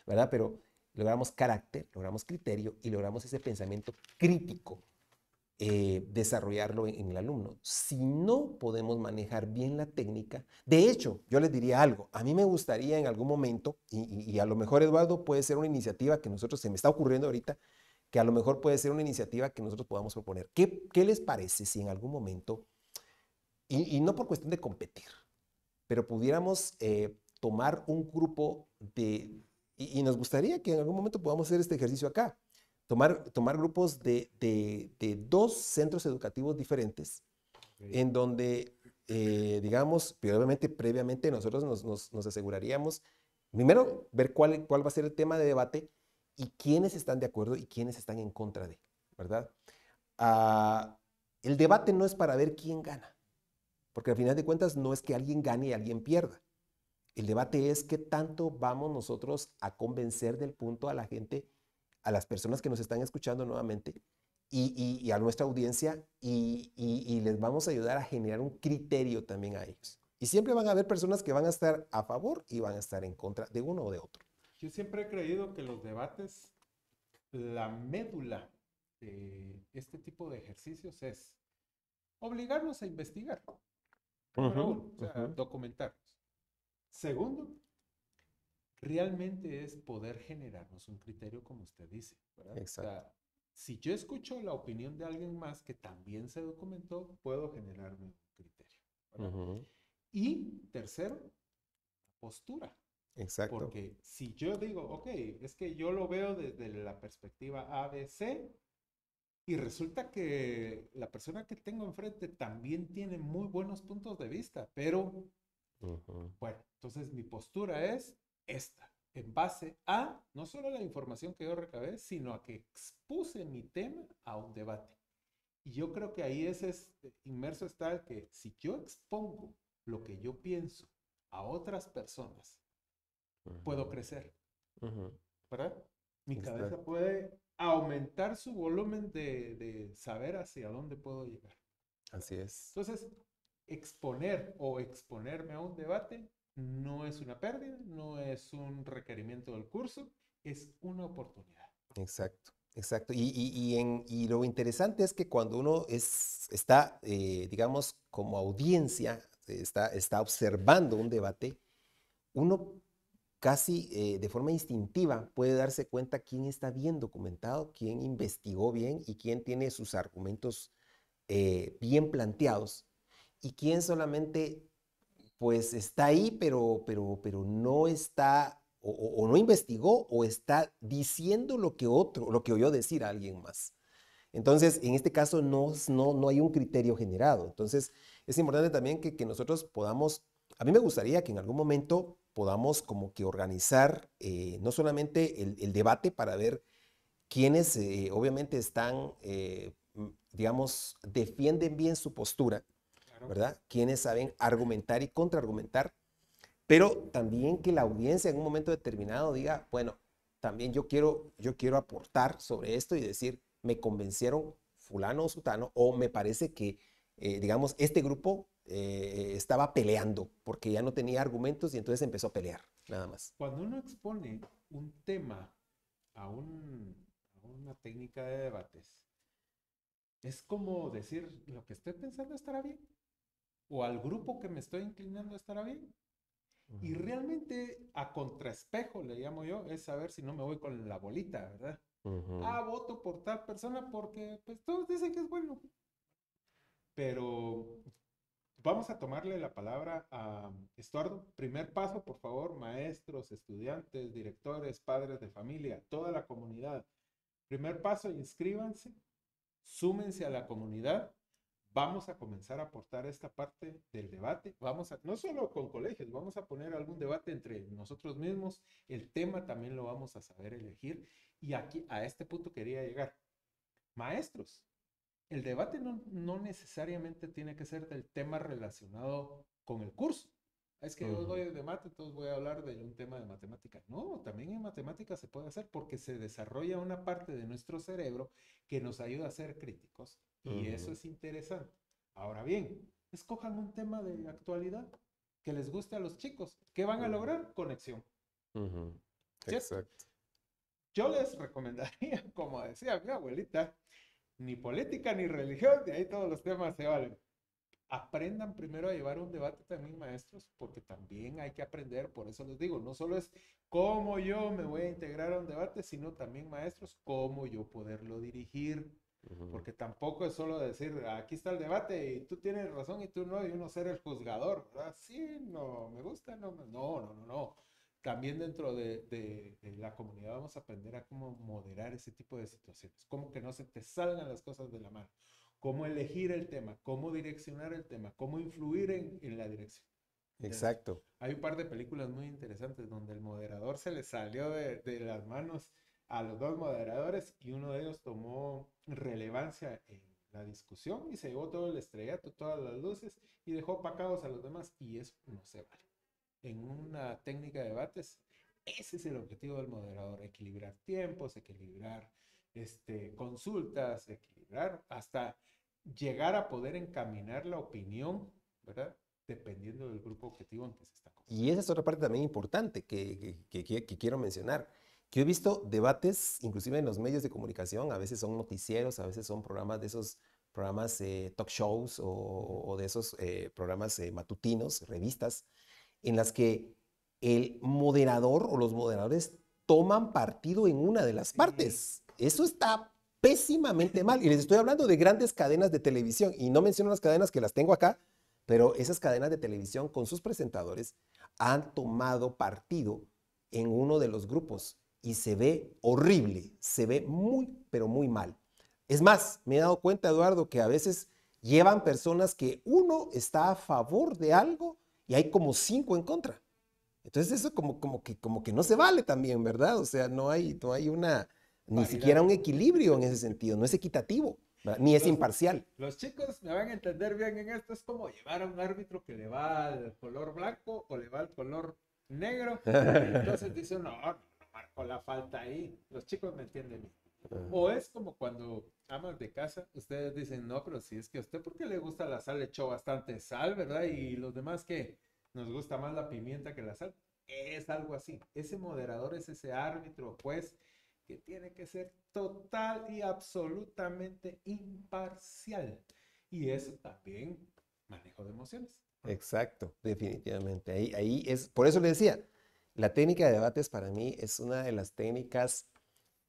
¿verdad? Pero logramos carácter, logramos criterio y logramos ese pensamiento crítico. Desarrollarlo en el alumno. Si no podemos manejar bien la técnica, de hecho, yo les diría algo, a mí me gustaría en algún momento, y a lo mejor, Eduardo, puede ser una iniciativa que nosotros, se me está ocurriendo ahorita, que a lo mejor puede ser una iniciativa que nosotros podamos proponer. ¿Qué les parece si en algún momento, y no por cuestión de competir, pero pudiéramos tomar un grupo y nos gustaría que en algún momento podamos hacer este ejercicio acá? Tomar grupos de 2 centros educativos diferentes, en donde, digamos, obviamente previamente nosotros nos aseguraríamos, primero, ver cuál va a ser el tema de debate y quiénes están de acuerdo y quiénes están en contra de, ¿verdad? El debate no es para ver quién gana, porque al final de cuentas no es que alguien gane y alguien pierda. El debate es qué tanto vamos nosotros a convencer del punto a la gente, a las personas que nos están escuchando nuevamente y a nuestra audiencia, y les vamos a ayudar a generar un criterio también a ellos. Y siempre van a haber personas que van a estar a favor y van a estar en contra de uno o de otro. Yo siempre he creído que los debates, la médula de este tipo de ejercicios es obligarnos a investigar. Número uno, o sea, documentarnos. Segundo, realmente es poder generarnos un criterio, como usted dice, ¿verdad? Exacto. O sea, si yo escucho la opinión de alguien más que también se documentó, puedo generarme un criterio, ¿verdad? Y tercero, postura. Exacto. Porque si yo digo, ok, es que yo lo veo desde la perspectiva ABC, y resulta que la persona que tengo enfrente también tiene muy buenos puntos de vista, pero bueno, entonces mi postura es esta, en base a no solo la información que yo recabé, sino a que expuse mi tema a un debate. Y yo creo que ahí inmerso está el que si yo expongo lo que yo pienso a otras personas, puedo crecer, ¿verdad? Mi cabeza puede aumentar su volumen de saber hacia dónde puedo llegar. Así es. Entonces, exponer o exponerme a un debate no es una pérdida, no es un requerimiento del curso, es una oportunidad. Exacto, exacto. Y lo interesante es que cuando uno está, digamos, como audiencia, está observando un debate, uno casi de forma instintiva puede darse cuenta quién está bien documentado, quién investigó bien y quién tiene sus argumentos bien planteados y quién solamente pues está ahí, pero no está o no investigó o está diciendo lo que oyó decir a alguien más. Entonces, en este caso no hay un criterio generado. Entonces, es importante también que nosotros podamos, a mí me gustaría que en algún momento podamos como que organizar no solamente el debate para ver quiénes obviamente están, digamos, defienden bien su postura, Claro. ¿verdad? Quienes saben argumentar y contraargumentar, pero también que la audiencia en un momento determinado diga, bueno, también yo quiero aportar sobre esto y decir, me convencieron fulano o sutano, o me parece que, digamos, este grupo estaba peleando porque ya no tenía argumentos y entonces empezó a pelear, nada más. Cuando uno expone un tema a una técnica de debates, es como decir, lo que estoy pensando estará bien, o al grupo que me estoy inclinando estará bien. Y realmente a contraespejo, le llamo yo, es saber si no me voy con la bolita, ¿verdad? Voto por tal persona porque pues todos dicen que es bueno. Pero vamos a tomarle la palabra a Estuardo. Primer paso, por favor, maestros, estudiantes, directores, padres de familia, toda la comunidad. Primer paso, inscríbanse, súmense a la comunidad. Vamos a comenzar a aportar esta parte del debate. No solo con colegios, vamos a poner algún debate entre nosotros mismos. El tema también lo vamos a saber elegir. Y aquí, a este punto quería llegar. Maestros, el debate no necesariamente tiene que ser del tema relacionado con el curso. Es que yo doy de mate, entonces voy a hablar de un tema de matemática. No, también en matemática se puede hacer porque se desarrolla una parte de nuestro cerebro que nos ayuda a ser críticos y eso es interesante. Ahora bien, escojan un tema de actualidad que les guste a los chicos. ¿Qué van a lograr? Conexión. ¿Cierto? Exacto. Yo les recomendaría, como decía mi abuelita, ni política ni religión, de ahí todos los temas se valen. Aprendan primero a llevar un debate también, maestros, porque también hay que aprender, por eso les digo, no solo es cómo yo me voy a integrar a un debate, sino también, maestros, cómo yo poderlo dirigir, porque tampoco es solo decir, aquí está el debate y tú tienes razón y tú no, y uno ser el juzgador, ¿verdad? Sí, no, me gusta, no. También dentro de la comunidad vamos a aprender a cómo moderar ese tipo de situaciones, cómo que no se te salgan las cosas de la mano, cómo elegir el tema, cómo direccionar el tema, cómo influir en la dirección. Entonces, Exacto. hay un par de películas muy interesantes donde el moderador se le salió de las manos a los dos moderadores y uno de ellos tomó relevancia en la discusión y se llevó todo el estrellato, todas las luces y dejó opacados a los demás y eso no se vale. En una técnica de debates, ese es el objetivo del moderador, equilibrar tiempos, equilibrar consultas, equilibrar hasta llegar a poder encaminar la opinión, ¿verdad? Dependiendo del grupo objetivo en que se está Y esa es otra parte también importante que quiero mencionar. Que he visto debates, inclusive en los medios de comunicación, a veces son noticieros, a veces son programas de esos programas talk shows o de esos programas matutinos, revistas, en las que el moderador o los moderadores toman partido en una de las partes. Eso está pésimamente mal. Y les estoy hablando de grandes cadenas de televisión. Y no menciono las cadenas que las tengo acá, pero esas cadenas de televisión con sus presentadores han tomado partido en uno de los grupos y se ve horrible, se ve muy, pero muy mal. Es más, me he dado cuenta, Eduardo, que a veces llevan personas que uno está a favor de algo y hay como 5 en contra. Entonces eso como que no se vale también, ¿verdad? O sea, no hay ni siquiera un equilibrio en ese sentido, no es equitativo, ¿verdad? Ni es imparcial. Los chicos me van a entender bien en esto, es como llevar a un árbitro que le va al color blanco o le va al color negro, entonces dice uno, no marcó la falta ahí, los chicos me entienden bien. O es como cuando amas de casa, ustedes dicen, no, pero si es que a usted porque le gusta la sal, le echó bastante sal, ¿verdad? Y los demás que nos gusta más la pimienta que la sal. Es algo así. Ese moderador es ese árbitro, pues, que tiene que ser total y absolutamente imparcial. Y eso también manejo de emociones. Exacto, definitivamente. Ahí es, por eso le decía, la técnica de debates para mí es una de las técnicas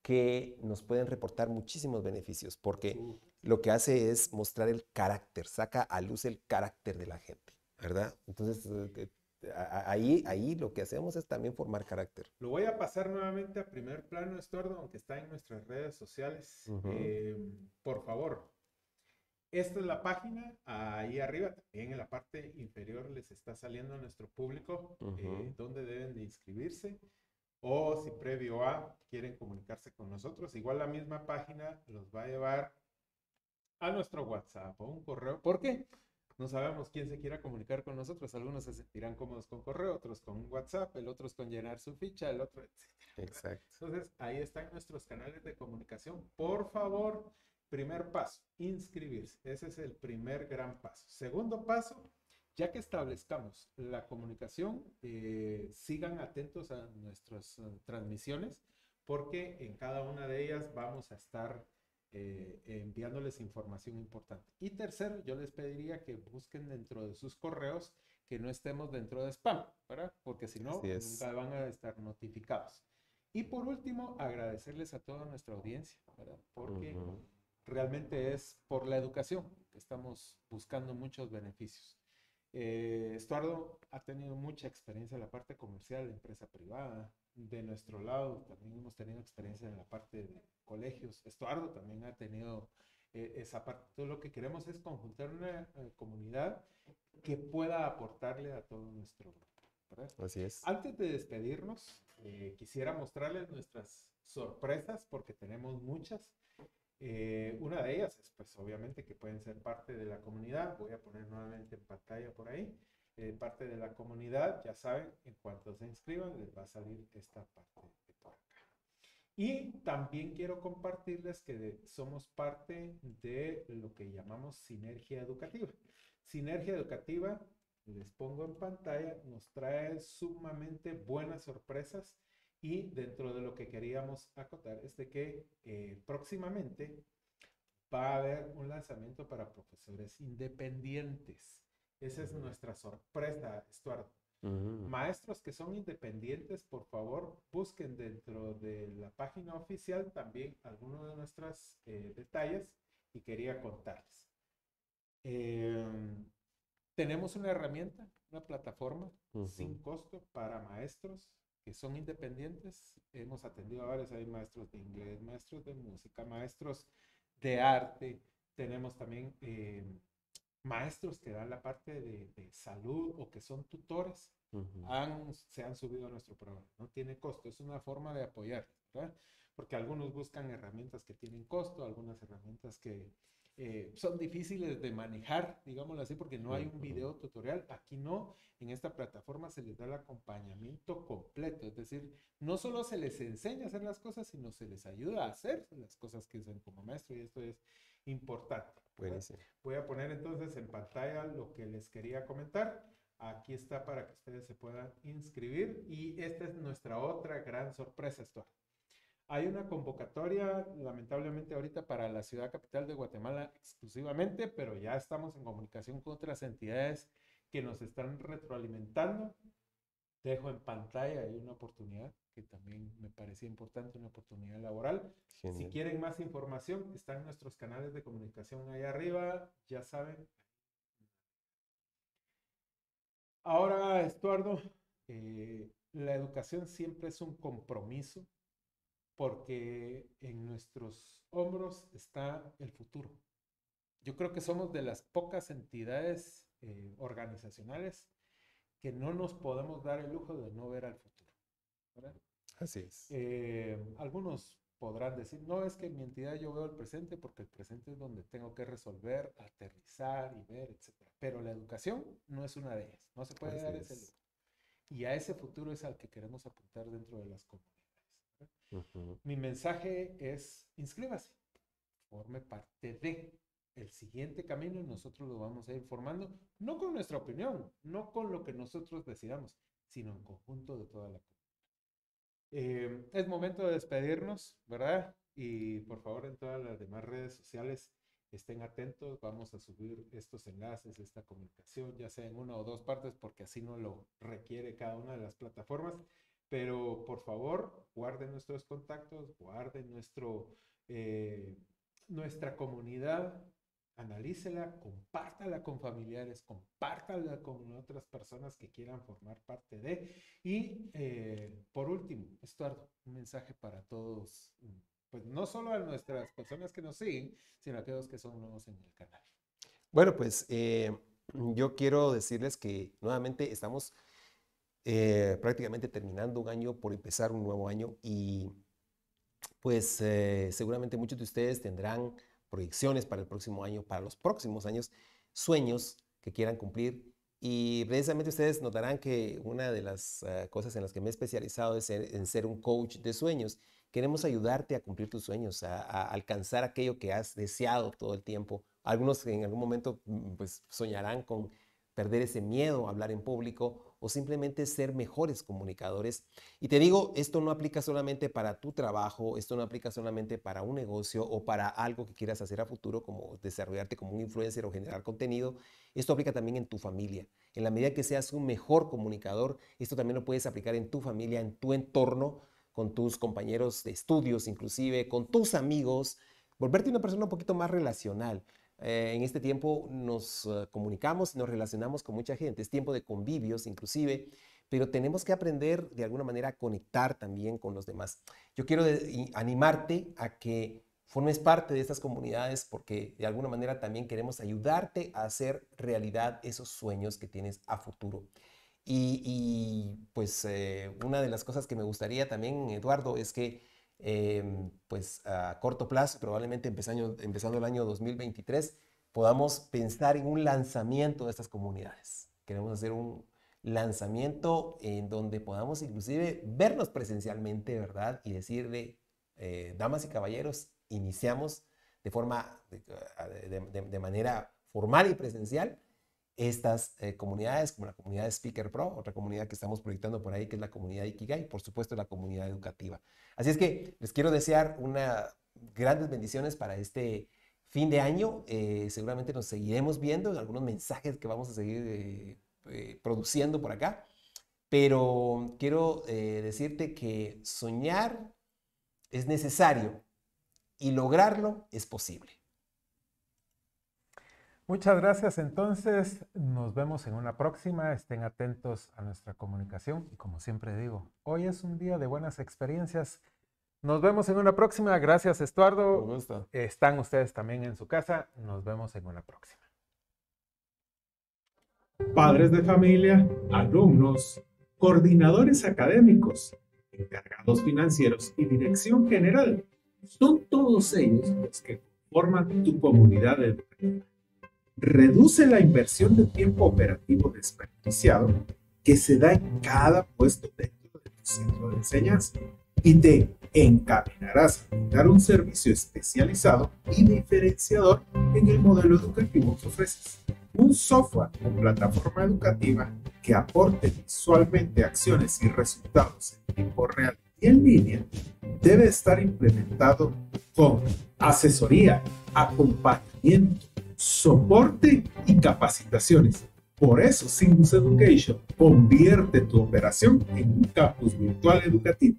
que nos pueden reportar muchísimos beneficios, porque lo que hace es mostrar el carácter, saca a luz el carácter de la gente, ¿verdad? Entonces, ahí lo que hacemos es también formar carácter. Lo voy a pasar nuevamente a primer plano, Estuardo, aunque está en nuestras redes sociales. Por favor, esta es la página, ahí arriba, también en la parte inferior les está saliendo a nuestro público dónde deben de inscribirse. O si previo a quieren comunicarse con nosotros, igual la misma página los va a llevar a nuestro WhatsApp o un correo. ¿Por qué? No sabemos quién se quiera comunicar con nosotros. Algunos se sentirán cómodos con correo, otros con WhatsApp, el otro es con llenar su ficha, el otro, etc. Exacto. Entonces, ahí están nuestros canales de comunicación. Por favor, primer paso, inscribirse. Ese es el primer gran paso. Segundo paso, ya que establezcamos la comunicación, sigan atentos a nuestras transmisiones, porque en cada una de ellas vamos a estar enviándoles información importante. Y tercero, yo les pediría que busquen dentro de sus correos que no estemos dentro de spam, ¿verdad? Porque si no, nunca van a estar notificados. Y por último, agradecerles a toda nuestra audiencia, ¿verdad? Porque realmente es por la educación que estamos buscando muchos beneficios. Estuardo ha tenido mucha experiencia en la parte comercial, empresa privada. De nuestro lado también hemos tenido experiencia en la parte de colegios. Estuardo también ha tenido esa parte. Todo lo que queremos es conjuntar una comunidad que pueda aportarle a todo nuestro grupo, ¿verdad? Así es. Antes de despedirnos, quisiera mostrarles nuestras sorpresas porque tenemos muchas. Una de ellas es, pues, obviamente que pueden ser parte de la comunidad. Voy a poner nuevamente en pantalla por ahí. Parte de la comunidad, ya saben, en cuanto se inscriban, les va a salir esta parte de por acá. Y también quiero compartirles que somos parte de lo que llamamos Sinergia Educativa. Sinergia Educativa, les pongo en pantalla, nos trae sumamente buenas sorpresas. Y dentro de lo que queríamos acotar es de que próximamente va a haber un lanzamiento para profesores independientes. Esa es nuestra sorpresa, Estuardo. Maestros que son independientes, por favor, busquen dentro de la página oficial también algunos de nuestros detalles y quería contarles. Tenemos una herramienta, una plataforma sin costo para maestros que son independientes. Hemos atendido a varios, hay maestros de inglés, maestros de música, maestros de arte. Tenemos también maestros que dan la parte de salud o que son tutores. Se han subido a nuestro programa. No tiene costo, es una forma de apoyar, ¿verdad? Porque algunos buscan herramientas que tienen costo, algunas herramientas que son difíciles de manejar, digámoslo así, porque no hay un video tutorial. Aquí no, en esta plataforma se les da el acompañamiento completo, es decir, no solo se les enseña a hacer las cosas, sino se les ayuda a hacer las cosas que hacen como maestro, y esto es importante. Buenísimo. Voy a poner entonces en pantalla lo que les quería comentar. Aquí está para que ustedes se puedan inscribir y esta es nuestra otra gran sorpresa, Stuart. Hay una convocatoria, lamentablemente ahorita para la ciudad capital de Guatemala exclusivamente, pero ya estamos en comunicación con otras entidades que nos están retroalimentando. Dejo en pantalla ahí una oportunidad que también me parecía importante, una oportunidad laboral. Genial. Si quieren más información, están nuestros canales de comunicación ahí arriba, ya saben. Ahora, Estuardo, la educación siempre es un compromiso porque en nuestros hombros está el futuro. Yo creo que somos de las pocas entidades organizacionales que no nos podemos dar el lujo de no ver al futuro, ¿verdad? Así es. Algunos podrán decir, no, es que en mi entidad yo veo el presente porque el presente es donde tengo que resolver, aterrizar y ver, etc. Pero la educación no es una de ellas, no se puede dar ese lujo. Y a ese futuro es al que queremos apuntar dentro de las comunidades. Mi mensaje es, inscríbase, forme parte de el siguiente camino y nosotros lo vamos a ir formando, no con nuestra opinión, no con lo que nosotros decidamos, sino en conjunto de toda la comunidad. Es momento de despedirnos, ¿verdad? Y por favor en todas las demás redes sociales estén atentos, vamos a subir estos enlaces, esta comunicación, ya sea en una o dos partes, porque así no lo requiere cada una de las plataformas. Pero por favor, guarden nuestros contactos, guarden nuestra comunidad, analícela, compártala con familiares, compártala con otras personas que quieran formar parte de. Y por último, Estuardo, un mensaje para todos, pues no solo a nuestras personas que nos siguen, sino a aquellos que son nuevos en el canal. Bueno, pues yo quiero decirles que nuevamente estamos prácticamente terminando un año por empezar un nuevo año y pues seguramente muchos de ustedes tendrán proyecciones para el próximo año, para los próximos años, sueños que quieran cumplir. Y precisamente ustedes notarán que una de las cosas en las que me he especializado es en ser un coach de sueños. Queremos ayudarte a cumplir tus sueños, a alcanzar aquello que has deseado todo el tiempo. Algunos en algún momento pues, soñarán con perder ese miedo a hablar en público o simplemente ser mejores comunicadores. Y te digo, esto no aplica solamente para tu trabajo, esto no aplica solamente para un negocio o para algo que quieras hacer a futuro, como desarrollarte como un influencer o generar contenido. Esto aplica también en tu familia. En la medida que seas un mejor comunicador, esto también lo puedes aplicar en tu familia, en tu entorno, con tus compañeros de estudios, inclusive con tus amigos, volverte una persona un poquito más relacional. En este tiempo nos comunicamos, nos relacionamos con mucha gente, es tiempo de convivios inclusive, pero tenemos que aprender de alguna manera a conectar también con los demás. Yo quiero animarte a que formes parte de estas comunidades porque de alguna manera también queremos ayudarte a hacer realidad esos sueños que tienes a futuro. Pues una de las cosas que me gustaría también, Eduardo, es que pues a corto plazo, probablemente empezando el año 2023, podamos pensar en un lanzamiento de estas comunidades. Queremos hacer un lanzamiento en donde podamos inclusive vernos presencialmente, ¿verdad? Y decirle, damas y caballeros, iniciamos de manera formal y presencial estas comunidades, como la comunidad de Speaker Pro, otra comunidad que estamos proyectando por ahí, que es la comunidad Ikigai, y por supuesto la comunidad educativa. Así es que les quiero desear grandes bendiciones para este fin de año. Seguramente nos seguiremos viendo en algunos mensajes que vamos a seguir produciendo por acá. Pero quiero decirte que soñar es necesario y lograrlo es posible. Muchas gracias. Entonces, nos vemos en una próxima. Estén atentos a nuestra comunicación. Y como siempre digo, hoy es un día de buenas experiencias. Nos vemos en una próxima. Gracias, Estuardo. Un gusto. Están ustedes también en su casa. Nos vemos en una próxima. Padres de familia, alumnos, coordinadores académicos, encargados financieros y dirección general. Son todos ellos los que forman tu comunidad educativa. Reduce la inversión de tiempo operativo desperdiciado que se da en cada puesto dentro de tu centro de enseñanza y te encaminarás a dar un servicio especializado y diferenciador en el modelo educativo que ofreces. Un software o plataforma educativa que aporte visualmente acciones y resultados en tiempo real y en línea debe estar implementado con asesoría, acompañamiento, soporte y capacitaciones. Por eso, Sinus Education convierte tu operación en un campus virtual educativo.